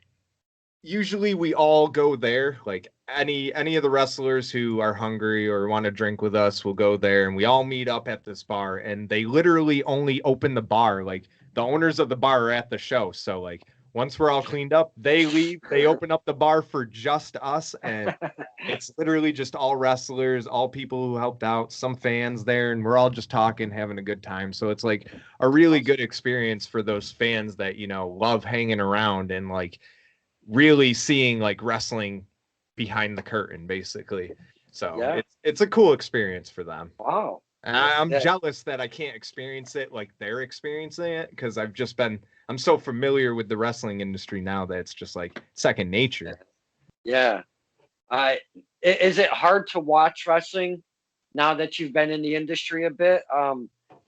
usually we all go there. Like any of the wrestlers who are hungry or want to drink with us will go there, and we all meet up at this bar. And they literally only open the bar. Like the owners of the bar are at the show. So like once we're all cleaned up, they leave. They open up the bar for just us, and it's literally just all wrestlers, all people who helped out, some fans there, and we're all just talking, having a good time. So it's like a really good experience for those fans that, love hanging around and like really seeing like wrestling behind the curtain, basically. So Yeah. it's a cool experience for them. Wow. And I'm Yeah. jealous that I can't experience it like they're experiencing it, because I'm so familiar with the wrestling industry now that it's just like second nature. Yeah. Is it hard to watch wrestling now that you've been in the industry a bit?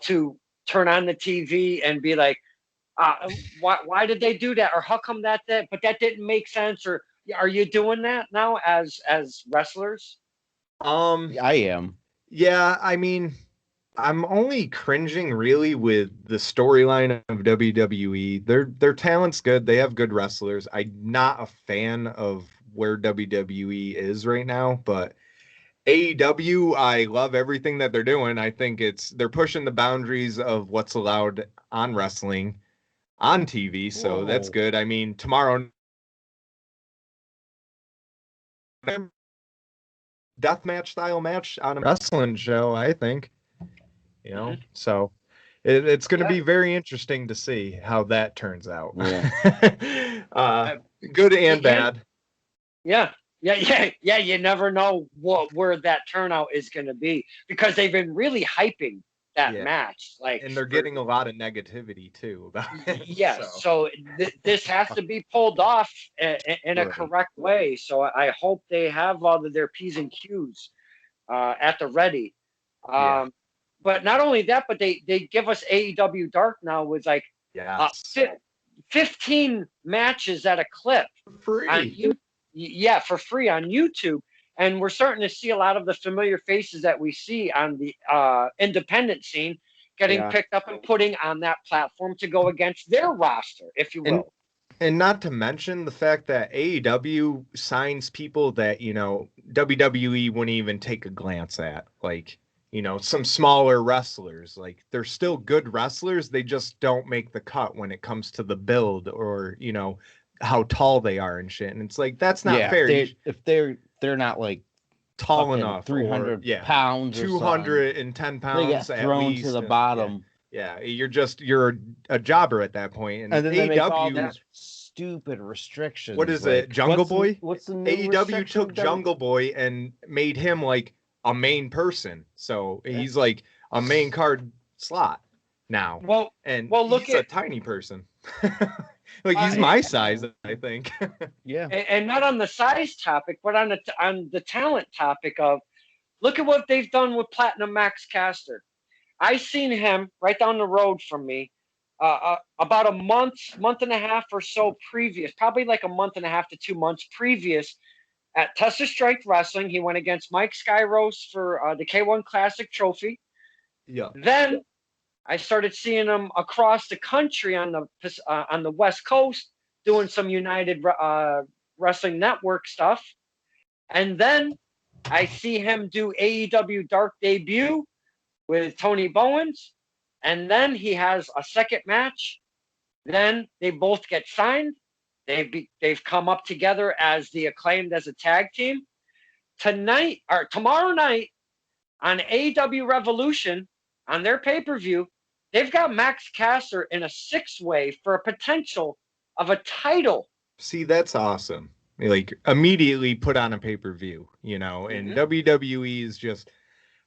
To turn on the TV and be like, why did they do that? Or how come that? But that didn't make sense. Or are you doing that now as wrestlers? I am. Yeah, I mean, I'm only cringing really with the storyline of WWE. Their talent's good. They have good wrestlers. I'm not a fan of where WWE is right now, but AEW, I love everything that they're doing. I think they're pushing the boundaries of what's allowed on wrestling on TV, so that's Whoa. good. I mean, tomorrow deathmatch style match on a wrestling show, I think. So it's going to be very interesting to see how that turns out. Yeah. Good and bad. Yeah. You never know where that turnout is going to be, because they've been really hyping that match. Like, and they're getting a lot of negativity too about it. Yeah. So this has to be pulled off in a correct way. So I hope they have all of their P's and Q's at the ready. But not only that, but they give us AEW Dark now with like 15 matches at a clip. Free. For free on YouTube. And we're starting to see a lot of the familiar faces that we see on the independent scene getting picked up and putting on that platform to go against their roster, if you will. And not to mention the fact that AEW signs people that, WWE wouldn't even take a glance at. Like, some smaller wrestlers. Like, they're still good wrestlers. They just don't make the cut when it comes to the build or, how tall they are and shit. And it's like, that's not fair. If they're not like tall enough, 300 pounds, 210 pounds, they get thrown to the bottom. Yeah, you're a jobber at that point. And then AEW, they make all these stupid restrictions. What is it? Jungle Boy? What's the new AEW took Jungle Boy and made him like a main person. So he's like a main card slot now. Look, he's a tiny person. Like, he's my size, I think. Yeah. And not on the size topic, but on the talent topic of, look at what they've done with Platinum Max Caster. I seen him right down the road from me about a month and a half or so previous, probably like a month and a half to 2 months previous, at Tesla Strength Wrestling. He went against Mike Skyros for the K1 Classic Trophy. Yeah. Then I started seeing him across the country on the West Coast doing some United Wrestling Network stuff. And then I see him do AEW Dark debut with Tony Bowens, and then he has a second match. Then they both get signed. They've come up together as the Acclaimed as a tag team. Tonight or tomorrow night on AEW Revolution on their pay-per-view, they've got Max Caster in a 6-way for a potential of a title. See, that's awesome. Like immediately put on a pay-per-view, you know, and WWE is just,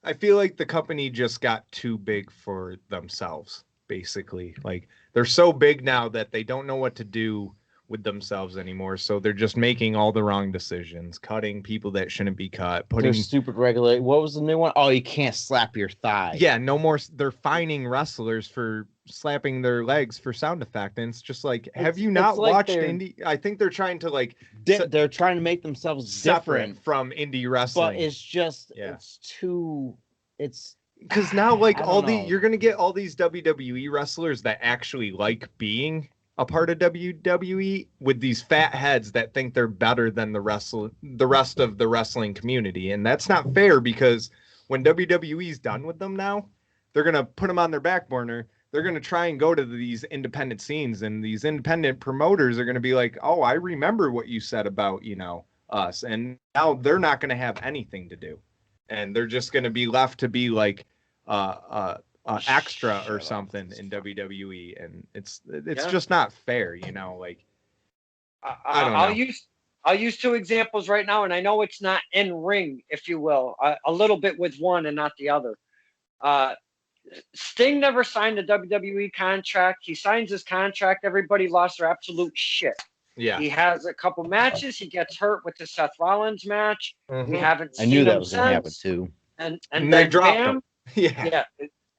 I feel like the company just got too big for themselves, basically. Like they're so big now that they don't know what to do with themselves anymore. So they're just making all the wrong decisions, cutting people that shouldn't be cut, putting They're stupid regulate. What was the new one? Oh, you can't slap your thigh. Yeah, no more. They're fining wrestlers for slapping their legs for sound effect, and it's just like, have you not like watched indie? I think they're trying to like they're trying to make themselves separate different from indie wrestling, but it's just Yeah. it's too it's because now like I all don't know. you're gonna get all these WWE wrestlers that actually like being a part of WWE with these fat heads that think they're better than the rest of the wrestling community, and that's not fair because when WWE's done with them now, they're gonna put them on their back burner. They're gonna try and go to these independent scenes, and these independent promoters are gonna be like, "Oh, I remember what you said about us," and now they're not gonna have anything to do, and they're just gonna be left to be like extra or something in WWE, and it's just not fair, like I don't know. I'll use 2 examples right now, and I know it's not in ring, if you will, a little bit with one and not the other. Sting never signed a WWE contract. He signs his contract. Everybody lost their absolute shit. Yeah. He has a couple matches. He gets hurt with the Seth Rollins match. We haven't seen I knew him that was going to happen since. too. And they then dropped bam, him. Yeah.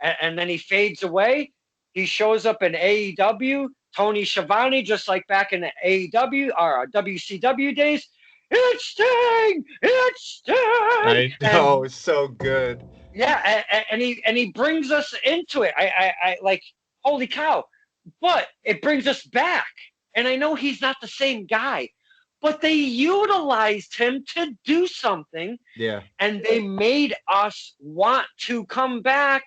And then he fades away. He shows up in AEW. Tony Schiavone, just like back in the AEW or WCW days. It's Sting! It's Sting! I know, it's so good. Yeah, and he brings us into it. I like, holy cow. But it brings us back. And I know he's not the same guy, but they utilized him to do something. Yeah. And they made us want to come back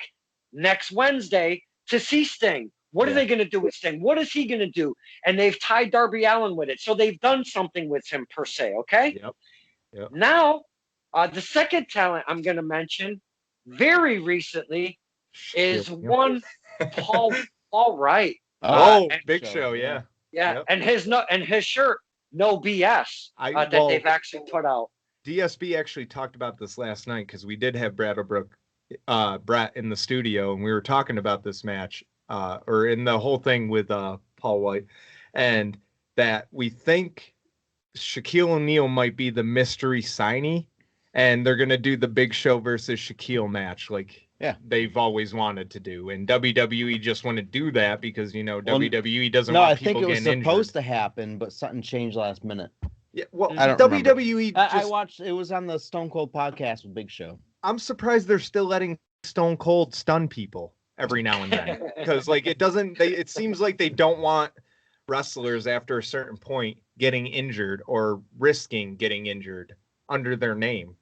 next Wednesday to see Sting. What are they going to do with Sting? What is he going to do? And they've tied Darby Allin with it. So they've done something with him per se, okay? Yep. Now, the second talent I'm going to mention very recently is one Paul Wright. Big Show, yeah. Yeah, yep. and his shirt, no BS, that they've actually put out. DSB actually talked about this last night because we did have Brett in the studio, and we were talking about this match, or in the whole thing with Paul White, and that we think Shaquille O'Neal might be the mystery signee, and they're gonna do the Big Show versus Shaquille match, like they've always wanted to do, and WWE just want to do that because WWE doesn't want people getting injured. No, I think it was supposed to happen, but something changed last minute. Yeah, well, I don't WWE. I watched. It was on the Stone Cold podcast with Big Show. I'm surprised they're still letting Stone Cold stun people every now and then, because like it seems like they don't want wrestlers after a certain point getting injured or risking getting injured under their name,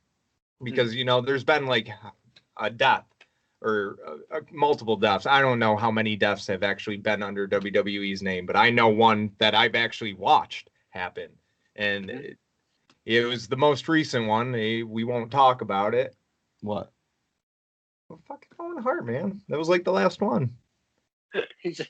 because there's been like a death or multiple deaths. I don't know how many deaths have actually been under WWE's name, but I know one that I've actually watched happen, and it was the most recent one. We won't talk about it. What? Well, fucking Owen Hart, man. That was like the last one. He's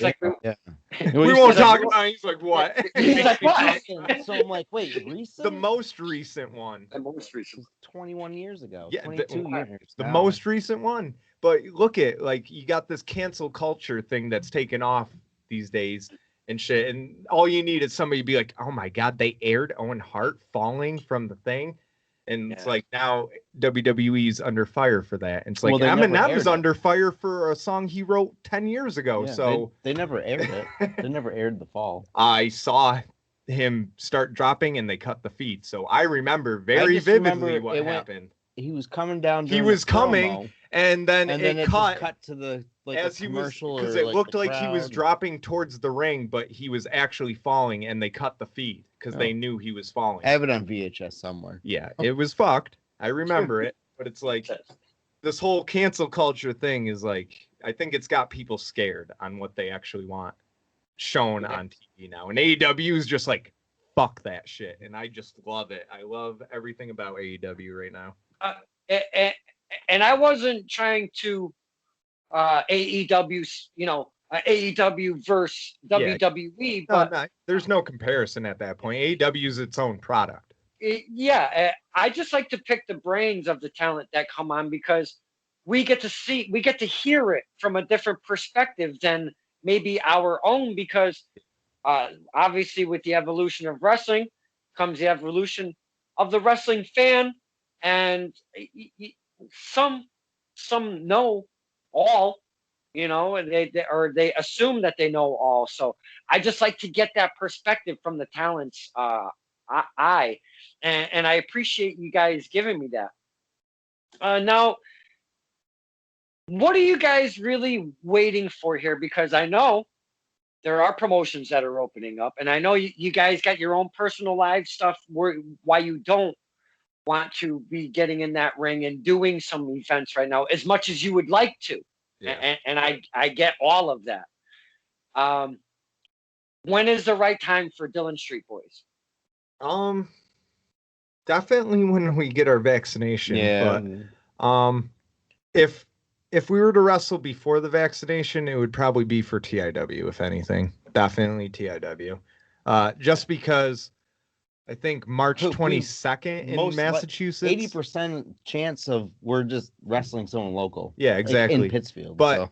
like, we won't talk about it. He's like, what? He's like, what? So I'm like, wait, recent? The most recent one. The most recent. 21 years ago. Yeah, 22 years. The most recent one. But look at, like, you got this cancel culture thing that's taken off these days and shit. And all you need is somebody to be like, oh my God, they aired Owen Hart falling from the thing. And it's like now WWE's under fire for that. And it's like Eminem's under fire for a song he wrote 10 years ago. Yeah, so they never aired it. They never aired the fall. I saw him start dropping and they cut the feed. So I remember very vividly what happened. He was coming down. He was coming, and then it cut to the as he was, because it looked like he was dropping towards the ring, but he was actually falling, and they cut the feed because they knew he was falling. I have it on VHS somewhere. Yeah, it was fucked. I remember it, but it's like this whole cancel culture thing is like, I think it's got people scared on what they actually want shown on TV now. And AEW is just like, fuck that shit. And I just love it. I love everything about AEW right now. And I wasn't trying to AEW's, AEW versus WWE, but no, there's no comparison at that point. AEW is its own product. I just like to pick the brains of the talent that come on because we get to hear it from a different perspective than maybe our own, because obviously with the evolution of wrestling comes the evolution of the wrestling fan, and some know all, and they assume that they know all. So I just like to get that perspective from the talents and I appreciate you guys giving me that. Now, what are you guys really waiting for here? Because I know there are promotions that are opening up, and I know you guys got your own personal live stuff why you don't want to be getting in that ring and doing some events right now as much as you would like to. Yeah. And I get all of that. When is the right time for Dillon Street Boys? Definitely when we get our vaccination. Yeah. But if we were to wrestle before the vaccination, it would probably be for TIW, if anything. Definitely TIW. Just because I think March 22nd in Massachusetts. 80% chance of we're just wrestling someone local. Yeah, exactly. In Pittsfield. But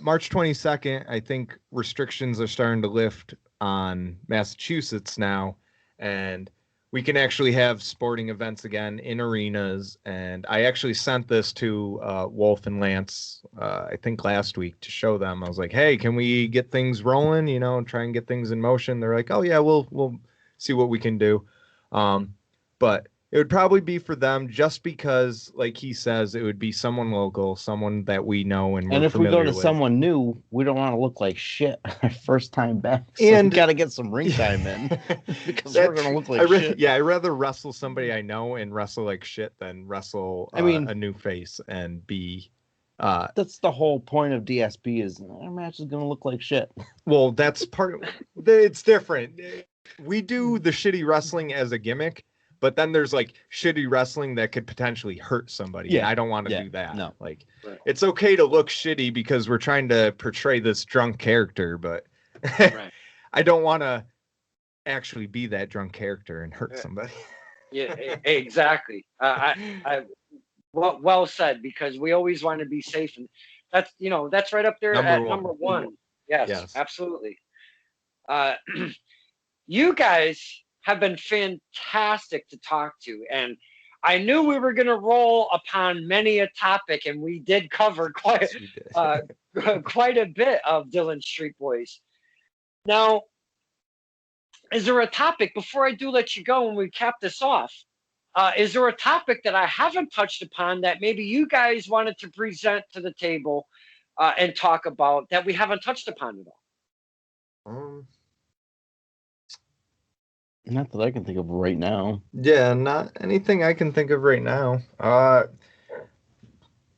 March 22nd, I think restrictions are starting to lift on Massachusetts now, and we can actually have sporting events again in arenas. And I actually sent this to Wolf and Lance, I think last week, to show them. I was like, hey, can we get things rolling, try and get things in motion? They're like, oh yeah, we'll see what we can do. But it would probably be for them just because, like he says, it would be someone local, someone that we know and we're And if we go to with. someone new, we don't want to look like shit our first time back. So and we got to get some ring time in because we're going to look like shit. Yeah, I'd rather wrestle somebody I know and wrestle like shit than wrestle a new face and be... that's the whole point of DSB is our match is going to look like shit. Well, that's part... It's different. We do the shitty wrestling as a gimmick, but then there's like shitty wrestling that could potentially hurt somebody. Yeah. And I don't want to do that. No. Like, it's okay to look shitty because we're trying to portray this drunk character, but I don't want to actually be that drunk character and hurt somebody. Yeah, exactly. Well said, because we always want to be safe, and that's right up there number one. Yes, absolutely. You guys have been fantastic to talk to, and I knew we were going to roll upon many a topic, and we did cover quite a bit of Dillon Street Boys. Now, is there a topic, before I do let you go and we cap this off, is there a topic that I haven't touched upon that maybe you guys wanted to present to the table and talk about that we haven't touched upon at all? Not that I can think of right now. Yeah, not anything I can think of right now.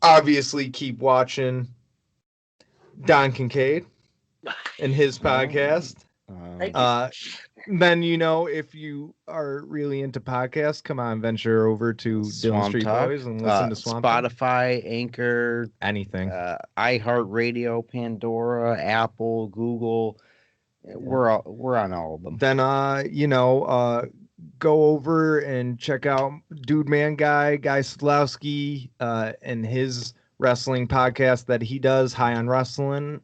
Obviously, keep watching Don Kincaid and his podcast. Then, if you are really into podcasts, come on, venture over to Dillon Street Boys and listen to Swamp Spotify, Anchor, anything. iHeartRadio, Pandora, Apple, Google. We're on all of them. Then go over and check out Dude Man Guy Sadlowski, and his wrestling podcast that he does, High on Wrestling.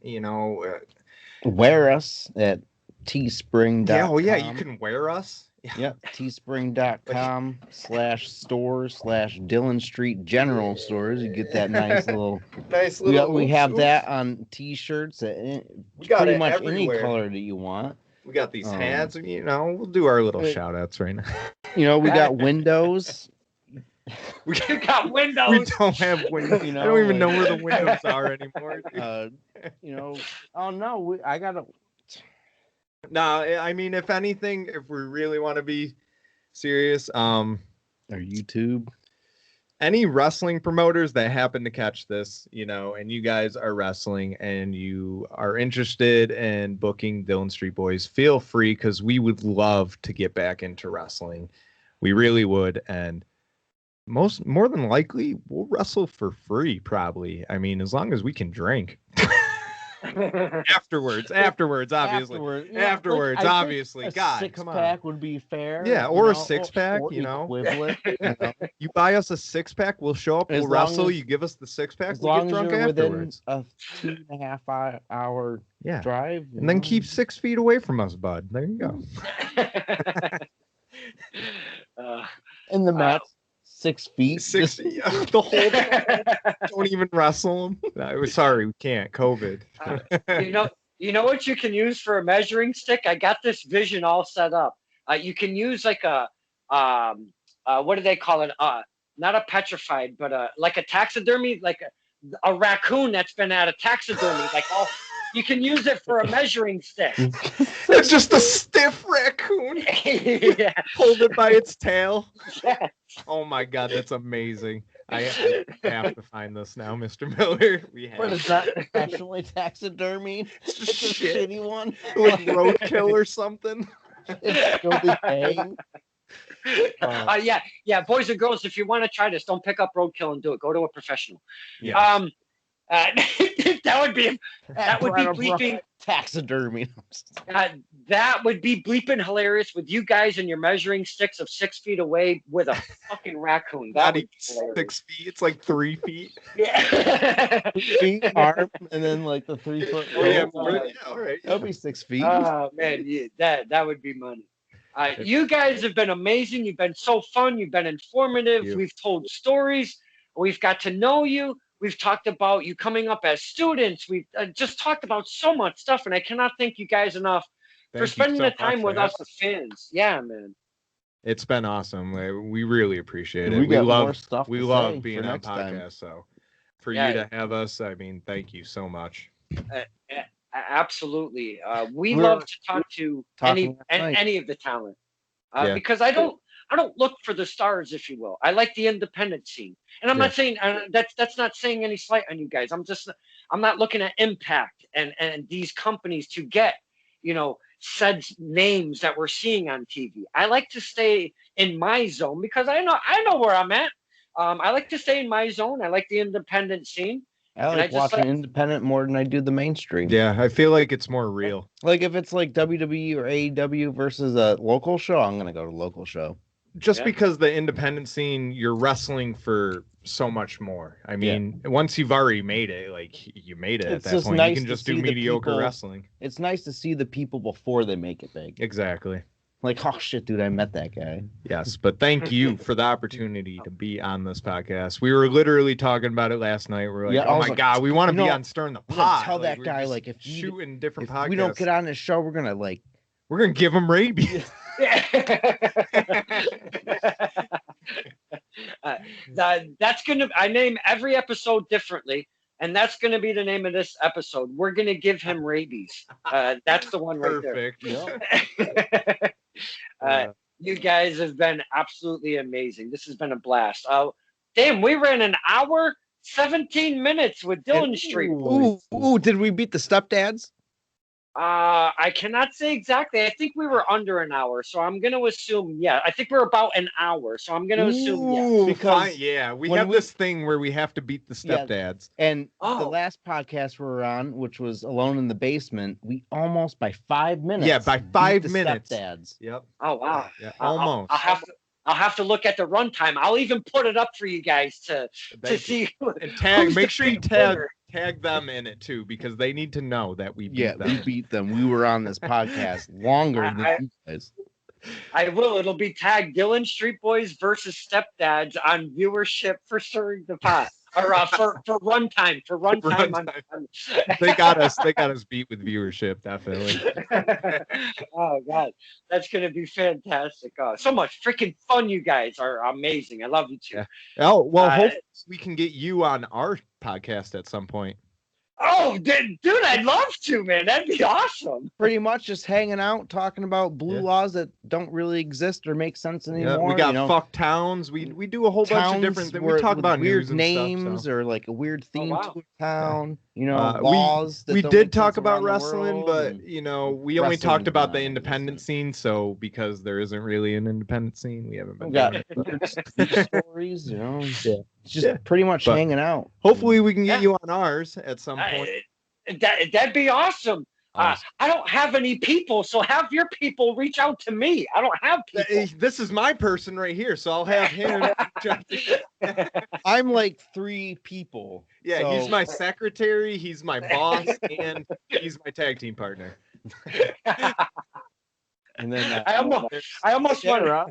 Wear us at teespring.com. Yeah, oh yeah, you can wear us. Yep, teespring.com/stores/Dillon Street General Stores. You get that nice little. We have that on T-shirts. We got pretty much everywhere. Any color that you want. We got these hats. We'll do our little shout outs right now. We got windows. We got windows. We don't have windows. I don't even know where the windows are anymore. Oh no, I gotta. No, I mean, if anything, if we really want to be serious, our YouTube. any wrestling promoters that happen to catch this, you know, and you guys are wrestling and you are interested in booking Dillon Street Boys, feel free, because we would love to get back into wrestling. We really would. And more than likely, we'll wrestle for free, probably. I mean, as long as we can drink. Afterwards, obviously. Afterwards, I think obviously. a God, six come on. pack would be fair. Yeah, or a six-pack, or you know. equivalent, you know. You buy us a 6-pack, we'll show up, As we'll long wrestle, as- you give us the 6-pack, As we'll long get as drunk you're afterwards. within a 2.5 hour Yeah. drive, And then keep 6 feet away from us, bud. There you go. in the mat 6 feet. 6 feet. The whole time. Don't even wrestle them. No, sorry, we can't. COVID. You know what you can use for a measuring stick? I got this vision all set up. You can use like a what do they call it? Not a petrified, but like a taxidermy, like a raccoon that's been at a taxidermy. Like you can use it for a measuring stick. It's just a stiff raccoon. Yeah. Hold it by its tail. Yeah. Oh my God, that's amazing. I have to find this now, Mr. Miller. We have. But it's not professionally taxidermy. It's a Shit. shitty one. Like roadkill or something. It's still the same. Yeah, boys and girls, if you want to try this, don't pick up roadkill and do it. Go to a professional. Yeah. That would be bleeping taxidermy. that would be bleeping hilarious with you guys and your measuring sticks of 6 feet away with a fucking raccoon. That Not would even be 6 feet. It's like 3 feet. Yeah. 3 feet arm, and then like the 3 foot. Oh, yeah, rope. all right. That'll be 6 feet. Oh man, that would be money. You guys have been amazing. You've been so fun. You've been informative. We've told stories. We've got to know you. We've talked about you coming up as students. We've just talked about so much stuff, and I cannot thank you guys enough for spending the time with us, the fans. Yeah, man. It's been awesome. We really appreciate it. We got more stuff we to love say being for on next time. podcasts. So for you to have us, I mean, thank you so much. Absolutely. We love to talk to any of the talent because I don't look for the stars, if you will. I like the independent scene, and I'm not saying that's not saying any slight on you guys. I'm not looking at Impact and these companies to get, you know, said names that we're seeing on TV. I like to stay in my zone because I know where I'm at. I like to stay in my zone. I like the independent scene. I like watching independent more than I do the mainstream. Yeah, I feel like it's more real. Like if it's like WWE or AEW versus a local show, I'm gonna go to local show. Just because the independent scene, you're wrestling for so much more. I mean, once you've already made it, like you made it at that point, you can just do mediocre wrestling. It's nice to see the people before they make it big. Exactly. Like, oh shit, dude, I met that guy. Yes, but thank you for the opportunity to be on this podcast. We were literally talking about it last night. We're like, oh my God, we want to be on Stern the Pod. Tell that guy, like, if shooting different podcasts. We don't get on this show, we're gonna give him rabies. I name every episode differently, and that's gonna be the name of this episode. We're gonna give him rabies. That's the one right there. Perfect. You guys have been absolutely amazing. This has been a blast. Damn, we ran an hour, 17 minutes with Dillon Street. Ooh, did we beat the stepdads? I cannot say exactly. I think we were under an hour, so I'm going to assume, yeah. I think we're about an hour, so I'm going to assume, yeah. Because we have this thing where we have to beat the stepdads. And the last podcast we were on, which was Alone in the Basement, we almost by 5 minutes. Yeah, by 5 minutes. Stepdads. Yep. Oh wow. Yeah, almost. I'll have to look at the runtime. I'll even put it up for you guys to see. And make sure you tag them in it too, because they need to know that we beat them. We beat them. We were on this podcast longer than you guys. I will. It'll be tagged Dillon Street Boys versus Stepdads on viewership for Stirring the Pot. Or for runtime. For runtime. They got us beat with viewership, definitely. Oh God, that's gonna be fantastic. So much freaking fun. You guys are amazing. I love you too. Yeah. Oh well, hopefully we can get you on our podcast at some point. Oh, dude, I'd love to, man. That'd be awesome. Pretty much just hanging out, talking about blue Yeah. laws that don't really exist or make sense Yeah, anymore. we got you know, fuck towns. We do a whole bunch of different things. We talk about weird news and names stuff, or like a weird theme wow. to a town. You know, so. laws. We that don't did make talk sense about around the wrestling, world, but and you know, we only wrestling's talked about the not independent existent. scene. So because there isn't really an independent scene, we haven't been We got doing it. weird speech stories. You know, it's just Yeah. pretty much But hanging out. Hopefully, we can get Yeah. you on ours at some point. That'd be awesome. Awesome. I don't have any people, so have your people reach out to me. I don't have people. This is my person right here, so I'll have him. I'm like 3 people. Yeah, so he's my secretary, he's my boss, and he's my tag team partner. And then I almost want Sarah,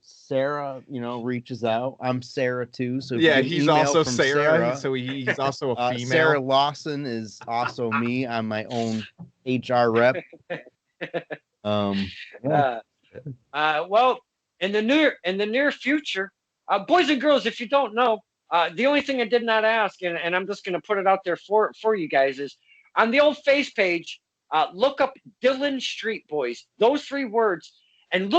Sarah, reaches out. I'm Sarah too. So if Yeah, you get he's email also from Sarah, so he's also a female. Sarah Lawson is also me. I'm my own HR rep. well, in the near future, boys and girls, if you don't know, the only thing I did not ask, and I'm just going to put it out there for you guys, is on the old face page, look up Dillon Street Boys, those 3 words, and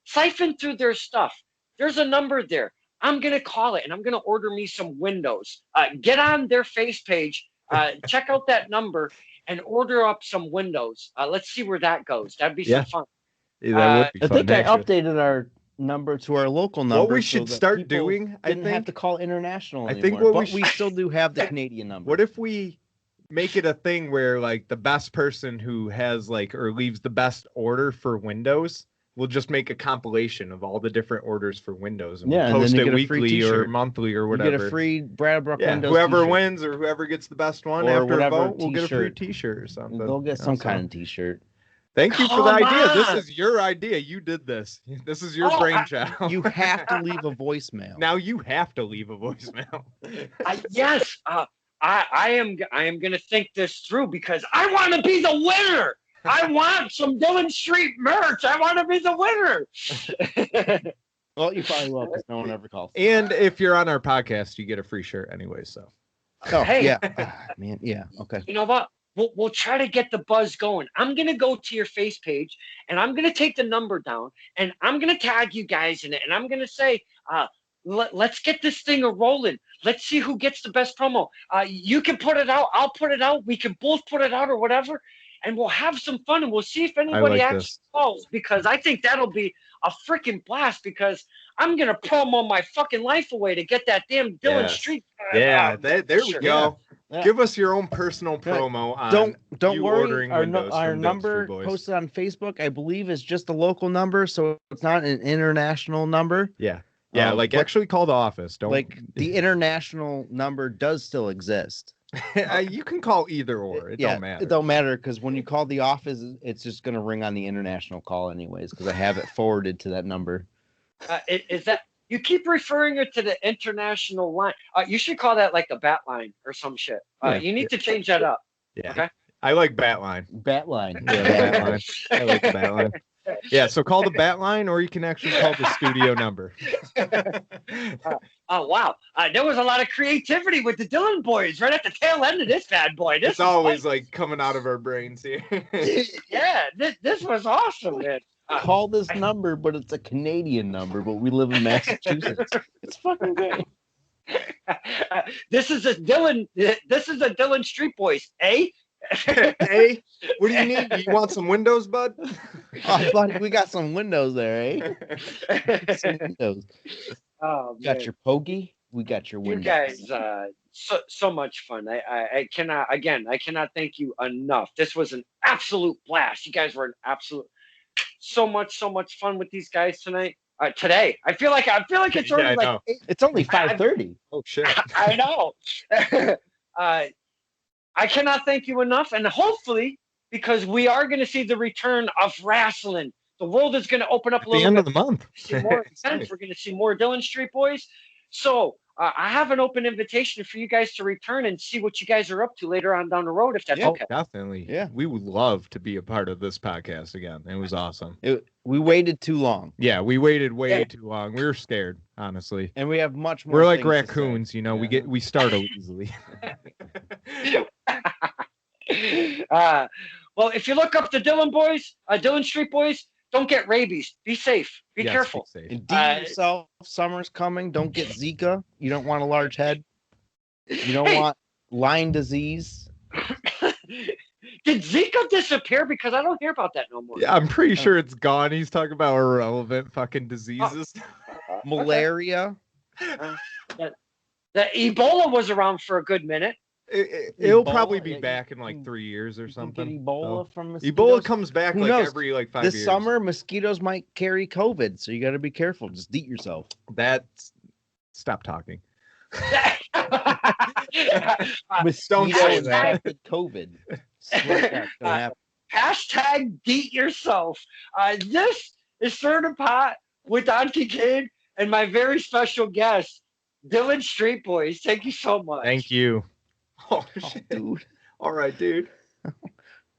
siphon through their stuff. There's a number there. I'm going to call it, and I'm going to order me some windows. Get on their face page, check out that number, and order up some windows. Let's see where that goes. That'd be some fun. Yeah, that would be I fun, think I actually. updated our number to our local number. What we so should that start people doing, I didn't have think, to call international I anymore. think what we but we still do have the Canadian number. What if we make it a thing where like the best person who has like or leaves the best order for Windows will just make a compilation of all the different orders for Windows and Yeah, and we'll post then you it get a free weekly or t-shirt. monthly or You whatever. get a free Bradbrook yeah, Windows whoever t-shirt. wins or whoever gets the best one Or after a whatever vote will get a free t-shirt. t-shirt or something. They'll get You some know, kind of t-shirt. Thank you for the Come idea. This on. is your idea. You did this. This is your Oh, brainchild. You have to leave a voicemail. Now you have to leave a voicemail. Yes, I am going to think this through because I want to be the winner. I want some Dillon Street merch. I want to be the winner. Well, you probably will because no one ever calls. And if you're on our podcast, you get a free shirt anyway. So Oh, Hey. yeah. Man, yeah. Okay. You know what? We'll try to get the buzz going. I'm going to go to your face page and I'm going to take the number down and I'm going to tag you guys in it. And I'm going to say, let's get this thing rolling. Let's see who gets the best promo. You can put it out. I'll put it out. We can both put it out or whatever. And we'll have some fun and we'll see if anybody like actually this. calls because I think that'll be a freaking blast because I'm going to promo my fucking life away to get that damn Dillon Yes. Street. there we shirt. go. Yeah. Give us your own personal promo on Don't you worry. ordering Our, Windows our from Dillon number Street Boys. posted on Facebook, I believe, is just a local number, so it's not an international number. Yeah, but, actually call the office. Don't like the international number does still exist. you can call either or. It don't matter. It don't matter because when you call the office, it's just gonna ring on the international call anyways because I have it forwarded to that number. Is that you keep referring it to the international line? You should call that like the bat line or some shit. You need to change that up. Yeah. Okay. I like Batline. Batline. Yeah, Batline. I like the Batline. Yeah, so call the Batline or you can actually call the studio number. Oh wow, there was a lot of creativity with the Dillon boys right at the tail end of this bad boy. This It's always like coming out of our brains here. yeah, this was awesome, man. Call this number, but it's a Canadian number, but we live in Massachusetts. It's fucking great. This is a Dillon Street Boys, eh? Hey, what do you need? You want some Windows, bud? Oh, buddy, we got some windows there, eh? Some windows. Oh, We got man. your Poggy. We got your You windows. guys, so much fun. I cannot thank you enough. This was an absolute blast. You guys were an absolute so much fun with these guys tonight. Today, I feel like it's already I like know. It's only 5:30. Oh shit. I know. I cannot thank you enough, and hopefully, because we are going to see the return of wrestling, the world is going to open up a At the little end bit. of the month. See more It's events. nice. We're going to see more Dillon Street Boys. So I have an open invitation for you guys to return and see what you guys are up to later on down the road, if that's Yeah, okay. definitely. Yeah. We would love to be a part of this podcast again. It was awesome. We waited too long, Yeah, we waited way Yeah. too long. We were scared, honestly. and we have much more. We're like things to say. raccoons, you know. Yeah. We startle easily. Well, if you look up the Dillon boys, Dillon Street boys, don't get rabies. Be safe. Be Yes, careful. be safe. And D yourself. Summer's coming. Don't get Zika. You don't want a large head. You don't want Lyme disease. Did Zika disappear? Because I don't hear about that no more. Yeah, I'm pretty sure it's gone. He's talking about irrelevant fucking diseases. Malaria. The Ebola was around for a good minute. It'll Ebola, probably be yeah, back in like 3 years or You can something. get Ebola So- from mosquitoes. Ebola comes back Who like knows? every like 5 This years. summer, mosquitoes might carry COVID, so you got to be careful. Just eat yourself. That's stop talking. Mosquito say infected COVID. Swear that's gonna happen. Hashtag beat yourself. This is Stir the Pot with Auntie Kid and my very special guest, Dillon Street Boys. Thank you so much. Thank you. Oh Oh, shit. dude. All right, dude.